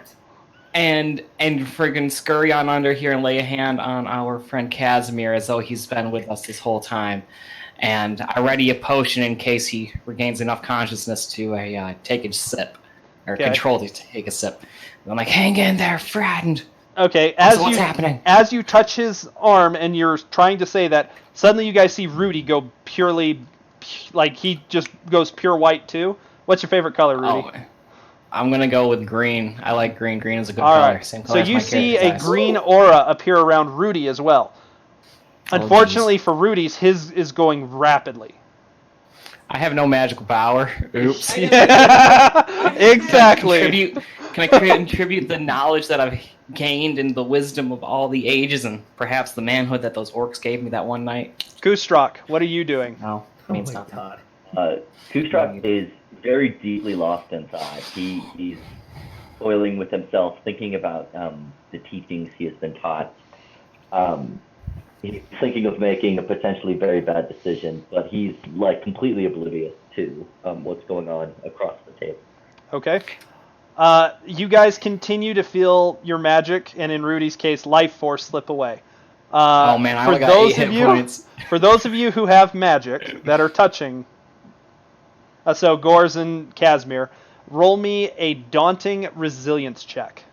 and friggin' scurry on under here and lay a hand on our friend Casimir as though he's been with us this whole time. And I ready a potion in case he regains enough consciousness to take a sip, or control to take a sip. And I'm like, hang in there, friend. Okay, What's happening? As you touch his arm and you're trying to say that, suddenly you guys see Rudy go purely, like he just goes pure white too. What's your favorite color, Rudy? Oh, I'm gonna go with green. I like green. Green is a good All color. right. Same So color as you my see a character's eyes. green aura appear around Rudy as well. Oh, Unfortunately for Rudy's, his is going rapidly. I have no magical power. Oops. Exactly. Can I contribute the knowledge that I've gained and the wisdom of all the ages and perhaps the manhood that those orcs gave me that one night? Kustrock, what are you doing? No, Oh means my nothing. god. Kushtrak is very deeply lost inside. He's toiling with himself, thinking about the teachings he has been taught. He's thinking of making a potentially very bad decision, but he's like completely oblivious to what's going on across the table. Okay. You guys continue to feel your magic, and in Rudy's case, life force slip away. Oh man, I only got 8 hit points. For those of you who have magic that are touching, so Gores and Casimir, roll me a daunting resilience check.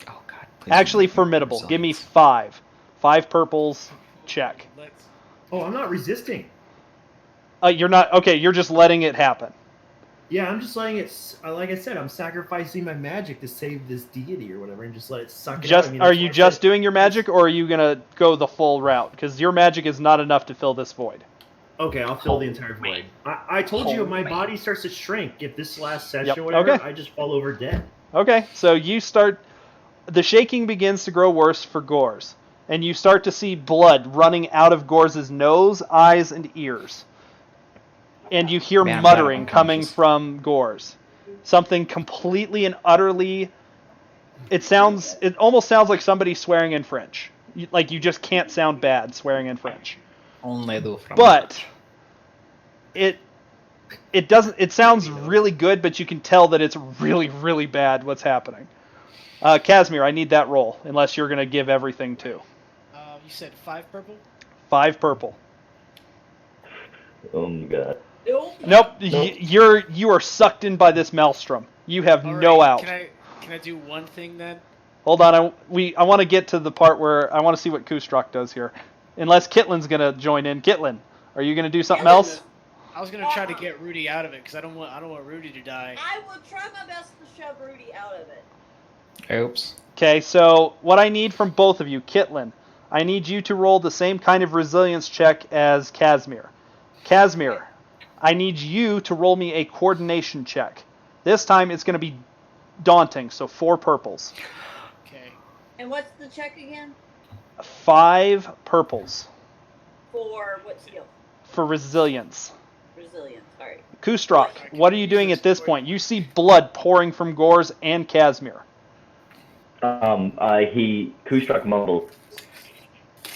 Oh god. Actually, formidable. Give me 5. 5 purples. Check. Oh, I'm not resisting. You're not okay. You're just letting it happen. Yeah, I'm just letting it. Like I said, I'm sacrificing my magic to save this deity or whatever, and just let it suck it out. I mean, Are you just doing your magic, or are you gonna go the full route? Because your magic is not enough to fill this void. Okay, I'll fill the entire void. I told you, my body starts to shrink if this last session Yep, or whatever. okay. I just fall over dead. Okay, so you start. The shaking begins to grow worse for Gores, and you start to see blood running out of Gores' nose, eyes, and ears. And you hear Man, I'm muttering unconscious. coming from Gores. Something completely and utterly... It almost sounds like somebody swearing in French. Like you just can't sound bad swearing in French. Only do But it doesn't. It sounds really good, but you can tell that it's really, really bad what's happening. Casimir, I need that roll, unless you're going to give everything too. You said 5 purple? 5 purple. Oh my god. Nope. Nope. You are sucked in by this maelstrom. You have All no right, out. Can I do one thing then? Hold on. I want to get to the part where I want to see what Kustrock does here. Unless Kitlin's going to join in. Kitlin, are you going to do something else? I was gonna try to get Rudy out of it because I don't want Rudy to die. I will try my best to shove Rudy out of it. Oops. Okay, so what I need from both of you, Kitlin, I need you to roll the same kind of resilience check as Casimir. Casimir, I need you to roll me a coordination check. This time it's going to be daunting, so 4 purples. Okay. And what's the check again? 5 purples For what skill? for resilience. Resilience. All right. Kustrock, what are you doing at this point? You see blood pouring from Gores and Casimir. Kushtrak mumbles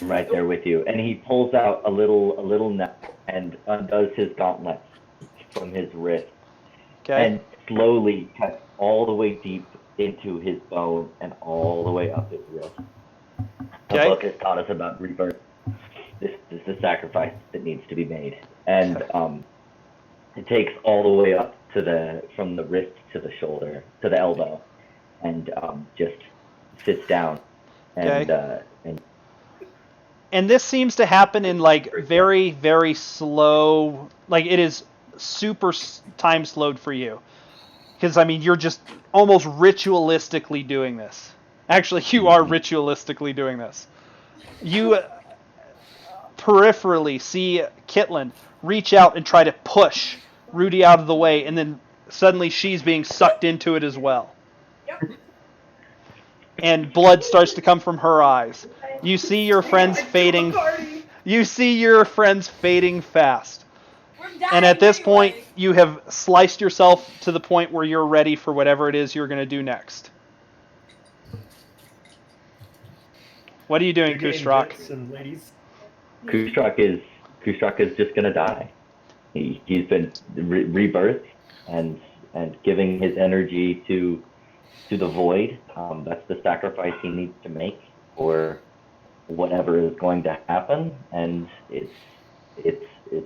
right there with you, and he pulls out a little knife and undoes his gauntlets from his wrist, Okay. and slowly cuts all the way deep into his bone and all the way up his wrist. The Okay. book has taught us about rebirth. This is the sacrifice that needs to be made, and it takes all the way up to from the wrist to the shoulder to the elbow, and just sits down, and And this seems to happen in like very, very slow, like it is super time slowed for you. Because, I mean, you're just almost ritualistically doing this. Actually, you are ritualistically doing this. You peripherally see Kitlin reach out and try to push Rudy out of the way, and then suddenly she's being sucked into it as well. Yep. And blood starts to come from her eyes. You see your friends fading. You see your friends fading fast. We're dying And at this point, anyway. you have sliced yourself to the point where you're ready for whatever it is you're going to do next. What are you doing, Good game, Kustrak? gents and ladies. Kustrak is just gonna die. He's been rebirthed and giving his energy to the void. That's the sacrifice he needs to make for whatever is going to happen, and it's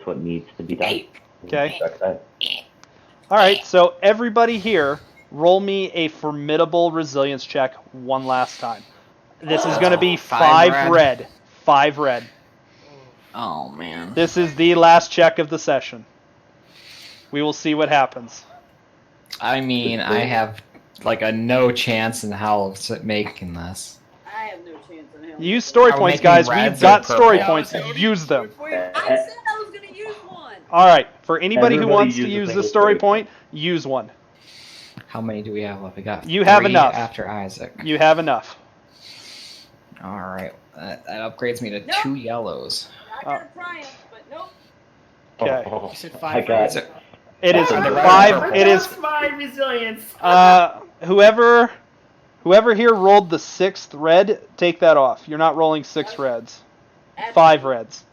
what needs to be done. Okay. Kustrak died. All right, so everybody here, roll me a formidable resilience check one last time. This is going to be 5 red. 5 red. Oh man. This is the last check of the session. We will see what happens. I mean, I have like a no chance in hell of making this. I have no chance in hell. Use story Are we points, making guys. reds We've got or story purple? points. Use them. I said I was going to use one. All right, for anybody who Everybody wants to use a use the single story story point, use one. How many do we have left? We got You have 3 enough. after Isaac. You have enough. All right, that upgrades me to Nope. 2 yellows. I got a triumph, but nope. Okay. You said I 5 got Is it- It is Are they red or 5. purple? It is my resilience. whoever here rolled the 6th red, take that off. You're not rolling 6 reds. 5 reds.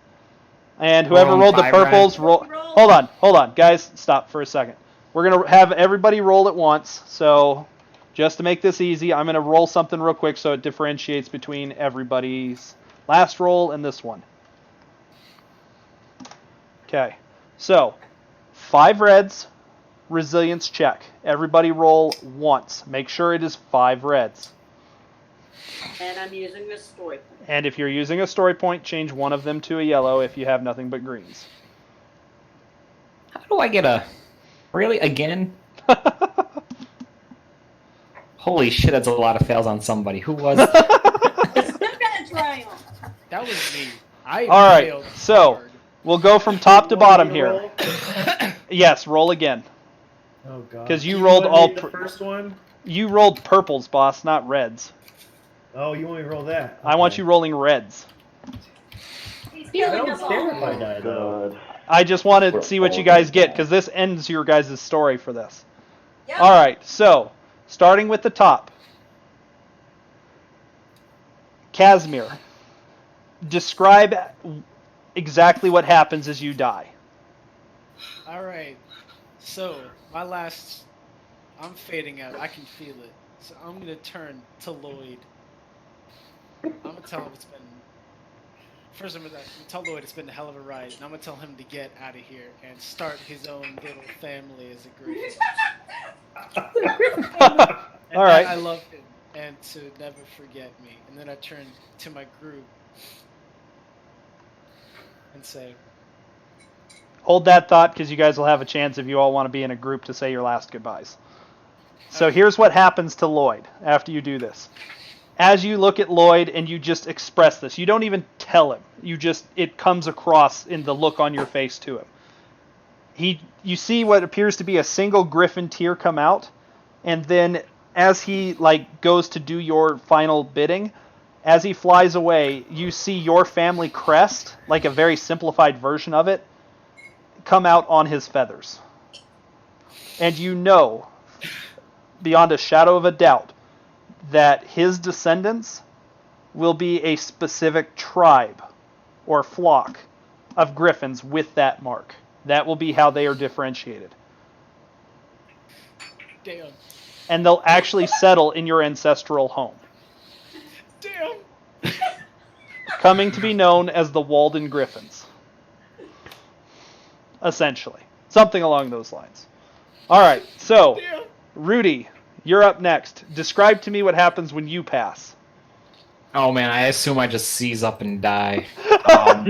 And whoever Rolling rolled the 5 purples, reds. roll. Hold on, guys, stop for a second. We're gonna have everybody roll at once. So, just to make this easy, I'm gonna roll something real quick so it differentiates between everybody's last roll and this one. Okay, so 5 reds, resilience check. Everybody roll once. Make sure it is 5 reds. And I'm using this story. And if you're using a story point, change one of them to a yellow if you have nothing but greens. How do I get a... Really? Again? Holy shit, that's a lot of fails on somebody. Who was that? Still got a triumph. That was me. I All right, failed so hard. we'll go from top to bottom here. Roll? Yes, roll again. Oh god. 'Cause you Do rolled want me all the first one. You rolled purples, boss, not reds. Oh, you want me to roll that? I want you rolling reds. He's I killing don't us care if I all. die though. God. I just want to We're see what all you guys gonna get, die. because this ends your guys' story for this. Yep. All right, so starting with the top. Casimir, describe exactly what happens as you die. Alright. So, my last... I'm fading out. I can feel it. So I'm going to turn to Lloyd. I'm going to tell him it's been... First, I'm going to tell Lloyd it's been a hell of a ride. And I'm going to tell him to get out of here and start his own little family as a griffin. And All right. I love him. And to never forget me. And then I turn to my group and say, Hold that thought, because you guys will have a chance if you all want to be in a group to say your last goodbyes. So here's what happens to Lloyd after you do this. As you look at Lloyd and you just express this, you don't even tell him. It comes across in the look on your face to him. You see what appears to be a single griffin tear come out, and then as he goes to do your final bidding, as he flies away, you see your family crest, like a very simplified version of it, come out on his feathers. And you know, beyond a shadow of a doubt, that his descendants will be a specific tribe or flock of griffins with that mark. That will be how they are differentiated. damn, And they'll actually settle in your ancestral home, damn. coming to be known as the Walden Griffins. Essentially. Something along those lines. Alright, so, Damn. Rudy, you're up next. Describe to me what happens when you pass. Oh man, I assume I just seize up and die. I'll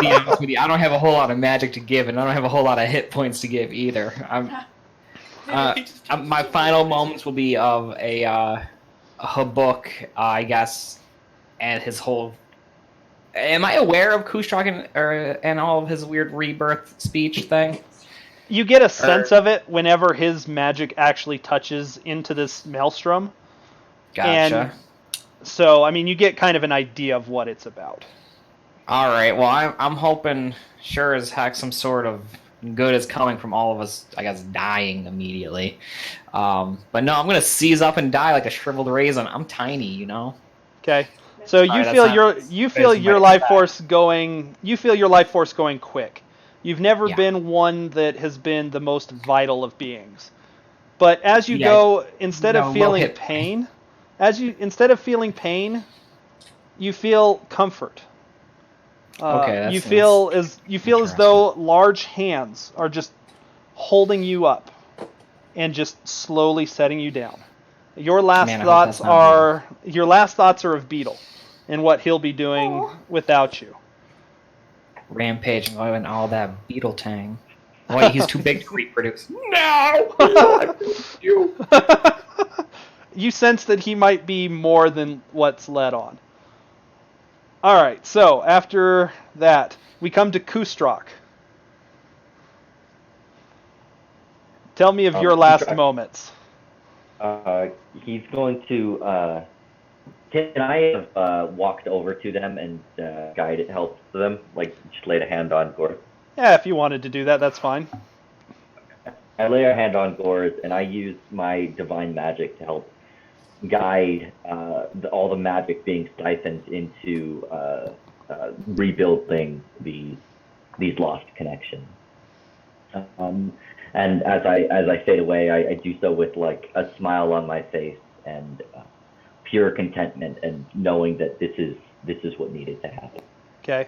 be honest with you, I don't have a whole lot of magic to give, and I don't have a whole lot of hit points to give either. My final moments will be of a Habuk, I guess, and his whole. Am I aware of Kushtrak and all of his weird rebirth speech thing? You get a sense of it whenever his magic actually touches into this maelstrom. Gotcha. And so, I mean, you get kind of an idea of what it's about. All right. Well, I'm hoping, sure as heck, some sort of good is coming from all of us. I guess dying immediately. But no, I'm gonna seize up and die like a shriveled raisin. I'm tiny, you know. Okay. So you feel your life force going. You feel your life force going quick. You've never been one that has been the most vital of beings. But as you go, instead of feeling pain, you feel comfort. You feel as though large hands are just holding you up and just slowly setting you down. Your last thoughts are of Beetle and what he'll be doing without you. Rampaging and all that beetle tang. Wait, he's too big to reproduce. No! You. You sense that he might be more than what's led on. Alright, so after that, we come to Kushtrak. Tell me of your last moments. He's going to. Can I have walked over to them and help them, like just laid a hand on Gord? Yeah, if you wanted to do that, that's fine. I lay a hand on Gord, and I use my divine magic to help guide all the magic being siphoned into rebuilding these lost connections. And as I fade away, I do so with like a smile on my face and pure contentment, and knowing that this is what needed to happen. Okay.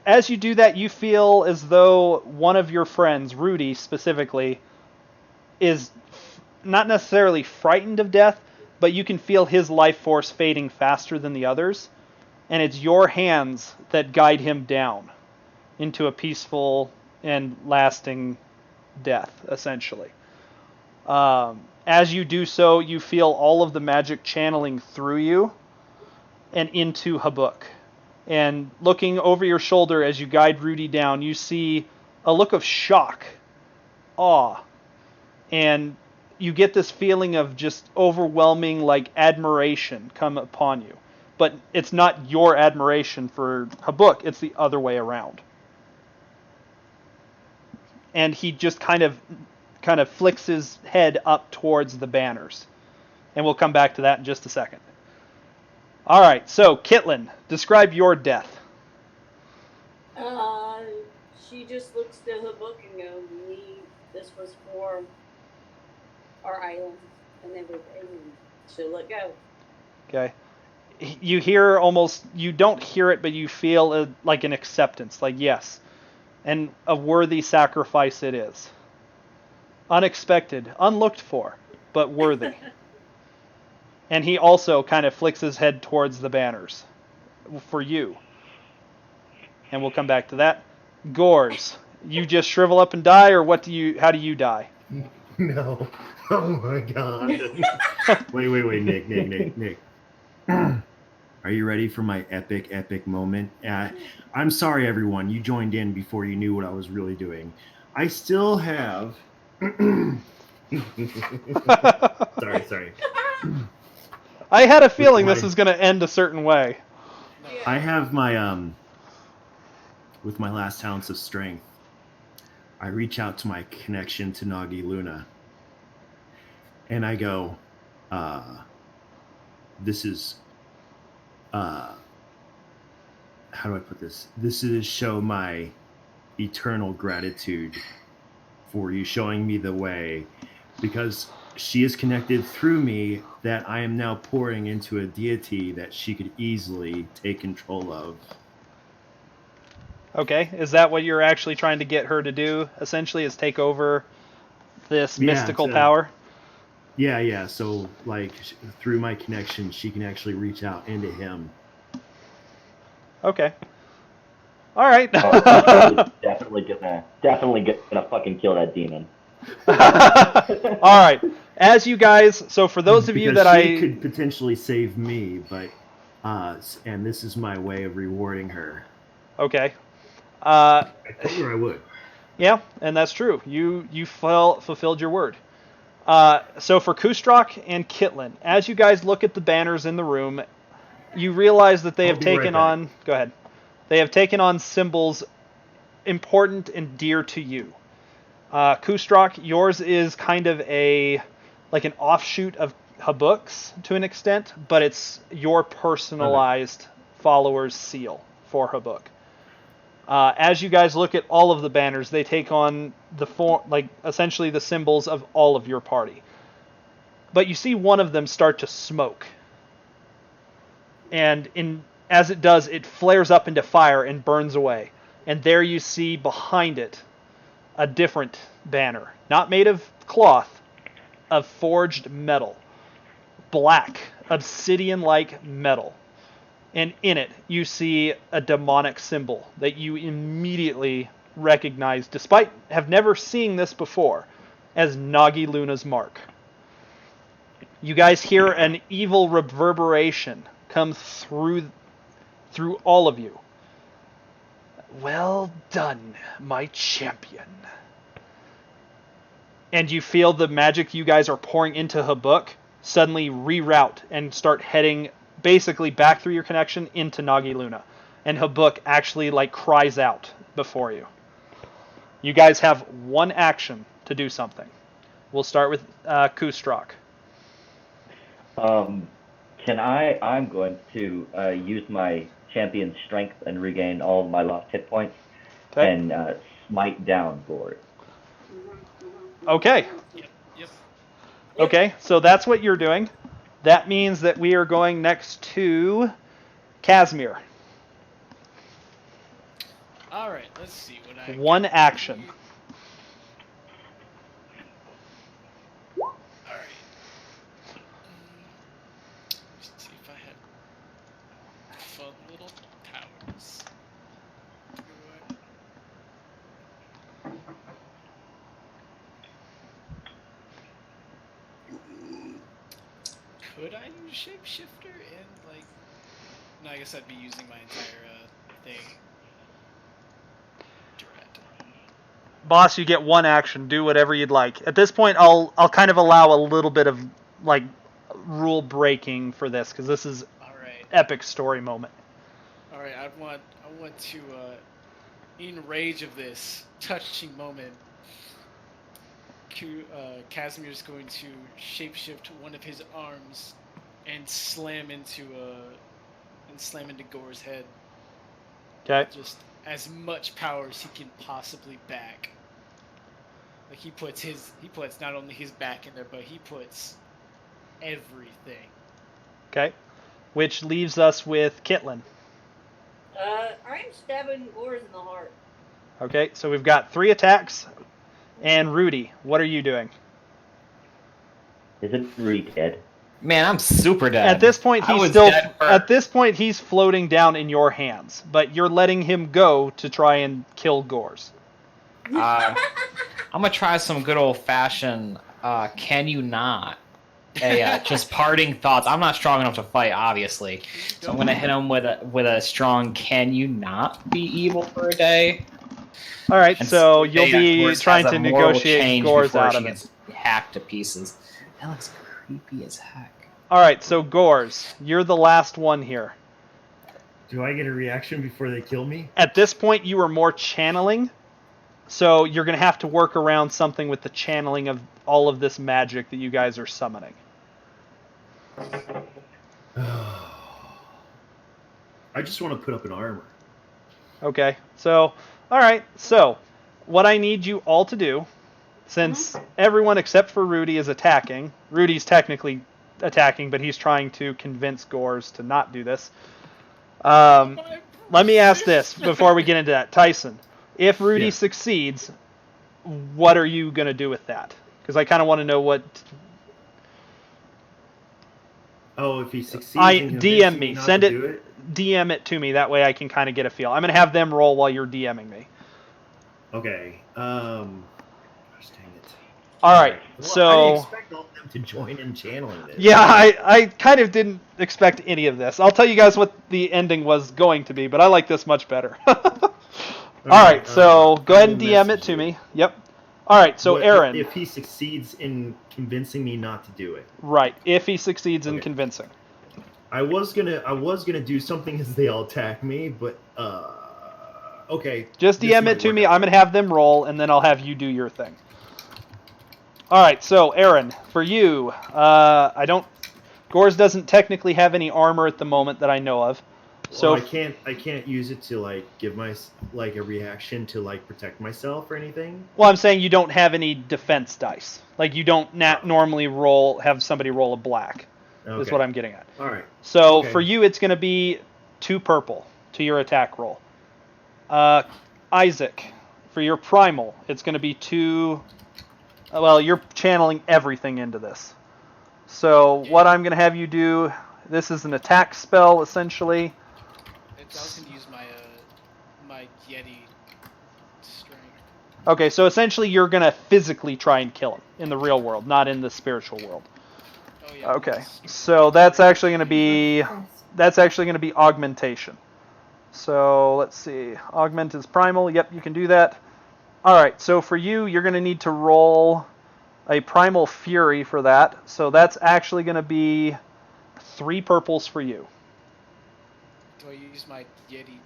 As you do that, you feel as though one of your friends, Rudy specifically, is not necessarily frightened of death, but you can feel his life force fading faster than the others, and it's your hands that guide him down into a peaceful and lasting death, essentially. As you do so, you feel all of the magic channeling through you and into Habuk. And looking over your shoulder as you guide Rudy down, you see a look of shock, awe, and you get this feeling of just overwhelming, like, admiration come upon you. But it's not your admiration for Habuk, it's the other way around. And he just kind of flicks his head up towards the banners. And we'll come back to that in just a second. Alright, so Kitlin, describe your death. She just looks to her book and goes, this was for our island and everything. She'll let go. Okay. You hear you don't hear it, but you feel like an acceptance, like yes. And a worthy sacrifice it is. Unexpected, unlooked for, but worthy. And he also kind of flicks his head towards the banners. For you. And we'll come back to that. Gores, you just shrivel up and die, or how do you die? No. Oh my god. Wait, Nick. Are you ready for my epic moment? I'm sorry, everyone. You joined in before you knew what I was really doing. I still have... Sorry. I had a feeling this was going to end a certain way. I have my, with my last ounce of strength, I reach out to my connection to Nagi Luna. And I go, this is, how do I put this? This is show my eternal gratitude for you showing me the way, because she is connected through me that I am now pouring into a deity that she could easily take control of. Okay, is that what you're actually trying to get her to do, essentially, is take over this mystical power? Yeah. So, like, through my connection, she can actually reach out into him. Okay. All right. definitely gonna fucking kill that demon. All right. As you guys, so for those of you Because that she could potentially save me, but and this is my way of rewarding her. Okay. I told her I would. Yeah, and that's true. You fulfilled your word. So for Kustrak and Kitlin, as you guys look at the banners in the room, you realize that they I'll have be right taken back. on. Go ahead. They have taken on symbols important and dear to you. Kustrak, yours is kind of like an offshoot of Habuk's to an extent, but it's your personalized follower's seal for Habuk. As you guys look at all of the banners, they take on essentially the symbols of all of your party. But you see one of them start to smoke. And as it does, it flares up into fire and burns away. And there you see behind it a different banner. Not made of cloth, of forged metal. Black, obsidian-like metal. And in it, you see a demonic symbol that you immediately recognize, despite have never seen this before, as Nagi Luna's mark. You guys hear an evil reverberation come through all of you. Well done, my champion. And you feel the magic you guys are pouring into Habuk suddenly reroute and start heading basically back through your connection into Nagi Luna. And Habuk actually cries out before you. You guys have one action to do something. We'll start with Kustrak. I'm going to use my champion strength and regain all of my lost hit points and smite down Gord. Okay. Yep. Okay, so that's what you're doing. That means that we are going next to Casimir. All right, let's see what I. One action. All right. Let's see if I have fun little powers. Could I use shapeshifter and No, I guess I'd be using my entire thing. Direct. Boss, you get one action. Do whatever you'd like. At this point, I'll kind of allow a little bit of rule breaking for this because this is epic story moment. All right, I want to in rage of this touching moment. Casimir's going to shapeshift one of his arms and slam into Gore's head. Okay. Just as much power as he can possibly back. He puts not only his back in there, but he puts everything. Okay. Which leaves us with Kitlin. I'm stabbing Gores in the heart. Okay, so we've got 3 attacks. And Rudy, what are you doing? Isn't Rudy dead? Man, I'm super dead. At this point, he's floating down in your hands, but you're letting him go to try and kill Gores. I'm gonna try some good old fashioned. Can you not? Just parting thoughts. I'm not strong enough to fight, obviously, so I'm gonna hit him with a strong. Can you not be evil for a day? All right, And so you'll be Gores trying has to a moral negotiate change Gores before out she of it. gets hacked to pieces. That looks creepy as heck. All right, so Gores, you're the last one here. Do I get a reaction before they kill me? At this point, you are more channeling, so you're going to have to work around something with the channeling of all of this magic that you guys are summoning. I just want to put up an armor. Okay, so, all right, so what I need you all to do, since everyone except for Rudy is attacking, Rudy's technically attacking, but he's trying to convince Gores to not do this. Let me ask this before we get into that. Tyson, if Rudy succeeds, what are you going to do with that? Because I kind of want to know what... Oh, if he succeeds, I in DM convincing me. not Send to it. do it. DM it to me. That way I can kind of get a feel. I'm gonna have them roll while you're DMing me. Okay. Gosh dang it. All right. Well, I So didn't expect all of them to join in channeling this. yeah, I kind of didn't expect any of this. I'll tell you guys what the ending was going to be, but I like this much better. All right. So go I ahead will and DM it message to you. me. Yep. All right. So What Aaron. if he succeeds in convincing me not to do it? Right. If he succeeds in Okay. convincing. I was gonna do something as they all attack me, but okay. Just this DM might it to work me. out. I'm gonna have them roll, and then I'll have you do your thing. All right. So Aaron, for you, I don't. Gores doesn't technically have any armor at the moment that I know of. So Well, I can't use it to like give my like a reaction to like protect myself or anything. well, I'm saying you don't have any defense dice. Like you don't normally have somebody roll a black. Okay. Is what I'm getting at. All right. So Okay. for you, it's going to be 2 purple to your attack roll. Isaac, for your primal, it's going to be 2. Well, you're channeling everything into this. So what I'm going to have you do, this is an attack spell essentially. I was gonna use my my Yeti strength. Okay, so essentially you're going to physically try and kill him in the real world, not in the spiritual world. Oh yeah. Okay, so that's actually going to be augmentation. So let's see, augment is primal. Yep, you can do that. All right, so for you, you're going to need to roll a primal fury for that. So that's actually going to be 3 purples for you. Do I use my Yeti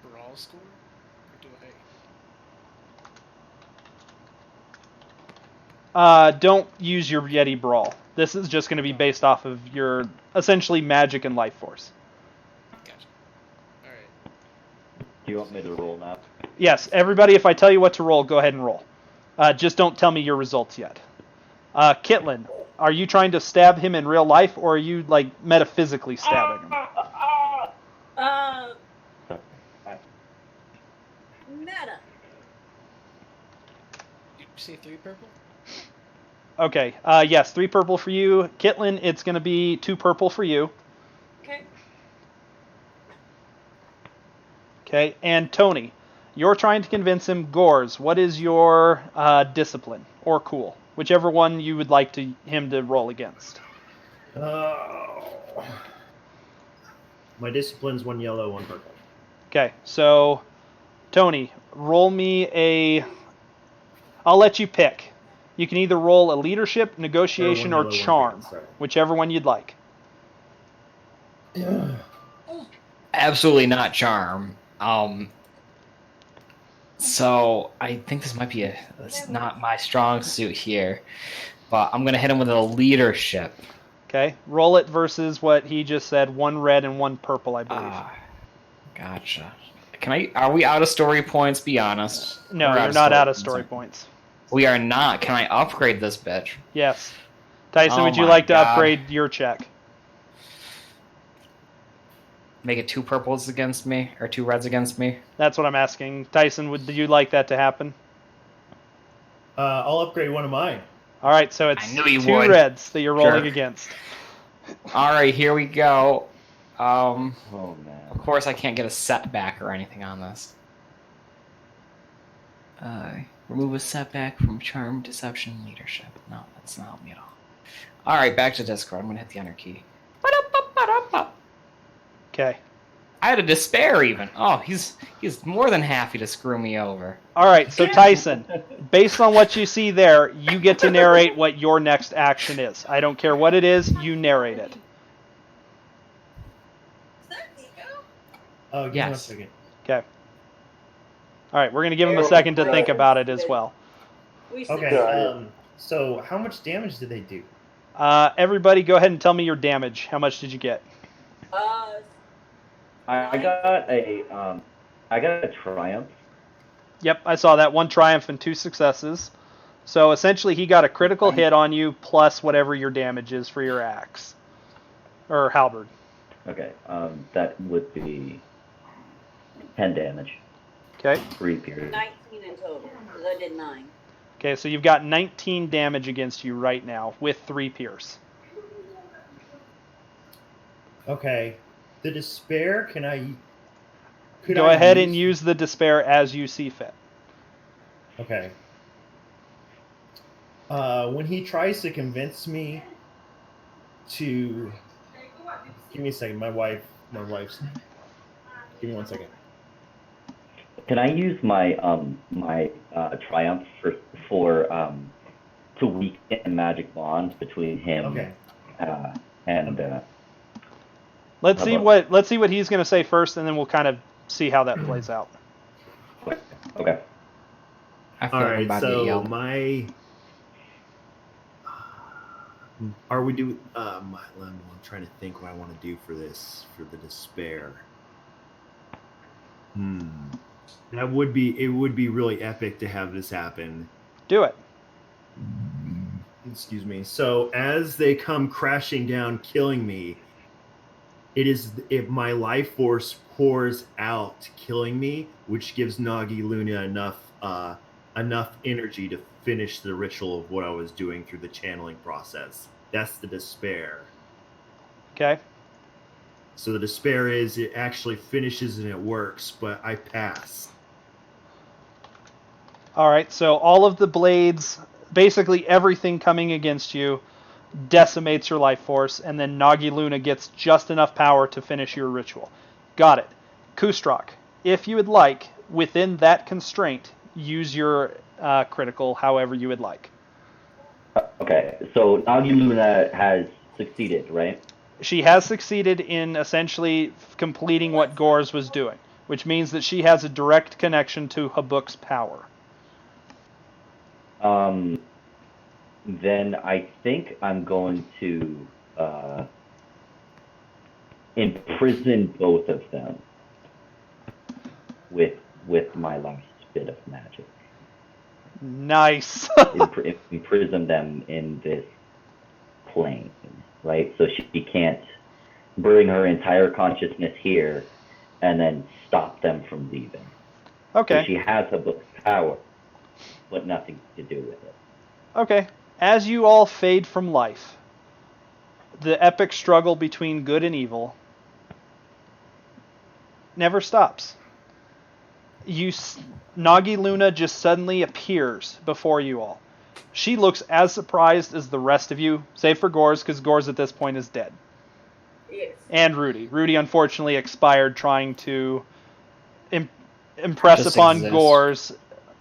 brawl score, or do I? Don't use your Yeti brawl. This is just going to be based off of your essentially magic and life force. Gotcha. All right. Do you want me to roll now? Yes, everybody, if I tell you what to roll, go ahead and roll. Just don't tell me your results yet. Kitlin, are you trying to stab him in real life, or are you like metaphysically stabbing him? Meta. Did you say 3 purple? Okay, yes, 3 purple for you. Kitlin, it's going to be 2 purple for you. Okay. Okay, and Tony, you're trying to convince him. Gores, what is your discipline or cool? Whichever one you would like him to roll against. My discipline's 1 yellow, 1 purple. Okay, so Tony, roll me a. I'll let you pick. You can either roll a leadership, negotiation, Or or 1 yellow, 1 charm, purple, sorry. whichever one you'd like. Absolutely not charm. So I think this might be it's not my strong suit here, but I'm gonna hit him with a leadership. Okay, roll it versus what he just said. 1 red and 1 purple, I believe. Gotcha. Are we out of story points? Be honest. No, We're you're not out of points. story points. We are not. Can I upgrade this bitch? Yes. Tyson, Oh would you my like to God. upgrade your check? Make it 2 purples against me, or 2 reds against me? That's what I'm asking. Tyson, would you like that to happen? I'll upgrade one of mine. All right, so it's I knew you 2 would. reds that you're rolling Sure. against. Alright, here we go. Oh man. Of course I can't get a setback or anything on this. Remove a setback from charm, deception, leadership. No, that's not help me at all. Alright, back to Discord. I'm gonna hit the enter key. Okay. I had a despair even. Oh, he's more than happy to screw me over. All right, so Tyson, based on what you see there, you get to narrate what your next action is. I don't care what it is, you narrate it. Is that Nico? Oh, give me Yes. 1 second. Okay. All right, we're going to give him a second to think about it as well. We Okay, said- so how much damage did they do? Everybody go ahead and tell me your damage. How much did you get? I got a triumph. Yep, I saw that. 1 triumph and 2 successes. So essentially he got a critical hit on you plus whatever your damage is for your axe. Or halberd. Okay, that would be 10 damage. Okay. 3 pierce. 19 in total, because I did 9. Okay, so you've got 19 damage against you right now with 3 pierce. Okay. The despair, could Go I ahead and use the despair as you see fit. Okay. When he tries to convince me to... Give me a second. My wife's... Give me 1 second. Can I use my triumph for to weaken magic bond between him Okay. and Let's How see about- what he's going to say first, and then we'll kind of see how that plays out. okay. I feel All like I'm right, about to get so yelled. are we doing? I'm trying to think what I want to do for this, for the despair. It would be really epic to have this happen. Do it. Excuse me. So as they come crashing down, killing me, if my life force pours out, killing me, which gives Nagi Luna enough energy to finish the ritual of what I was doing through the channeling process. That's the despair. Okay. So the despair is it actually finishes and it works, but I pass. All right. So all of the blades, basically everything coming against you, decimates your life force, and then Nagi Luna gets just enough power to finish your ritual. Got it. Kustrak, if you would like, within that constraint, use your critical however you would like. Okay, so Nagi Luna has succeeded, right? She has succeeded in essentially completing what Gores was doing, which means that she has a direct connection to Habuk's power. Then I think I'm going to imprison both of them with my last bit of magic. Nice. Imprison them in this plane, right? So she can't bring her entire consciousness here and then stop them from leaving. Okay. So she has a book's power, but nothing to do with it. Okay. As you all fade from life, the epic struggle between good and evil never stops. Nagi Luna just suddenly appears before you all. She looks as surprised as the rest of you, save for Gores, because Gores at this point is dead. Yes. And Rudy. Rudy unfortunately expired trying to impress Just upon exist. Gores,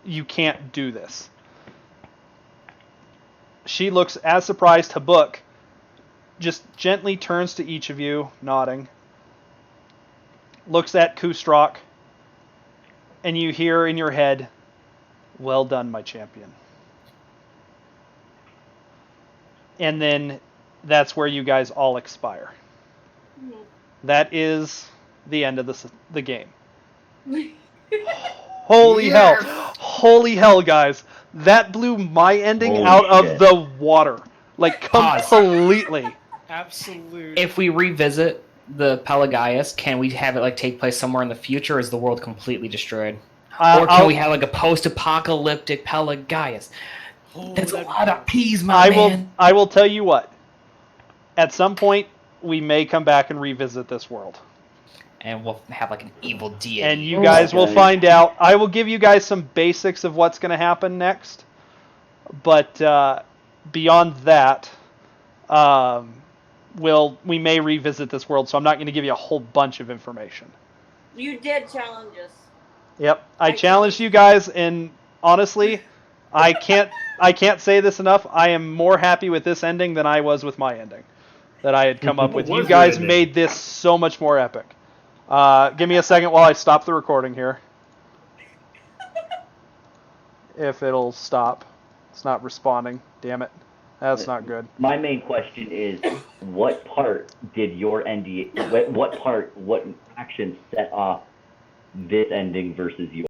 you can't do this. She looks as surprised. Habuk just gently turns to each of you, nodding. Looks at Kustrak, and you hear in your head, "Well done, my champion." And then that's where you guys all expire. Mhm. That is the end of the game. Holy hell. Holy hell, guys. That blew my ending Holy out of shit. the water. Like, Pause. completely. Absolute. If we revisit the Pelagaius, can we have it like take place somewhere in the future? Or is the world completely destroyed? Or can we have like a post-apocalyptic Pelagaius? That's a that'd be lot cool. of peas, my man. I will tell you what. At some point, we may come back and revisit this world. And we'll have like an evil deity. And you guys will find out. I will give you guys some basics of what's going to happen next. But beyond that, we may revisit this world. So I'm not going to give you a whole bunch of information. You did challenge us. Yep, I challenged you guys, and honestly, I can't say this enough. I am more happy with this ending than I was with my ending that I had come up with. What You was your guys ending? made this so much more epic. Give me a second while I stop the recording here. If it'll stop. It's not responding. Damn it. That's not good. My main question is, what part did your NDA? What action set off this ending versus yours?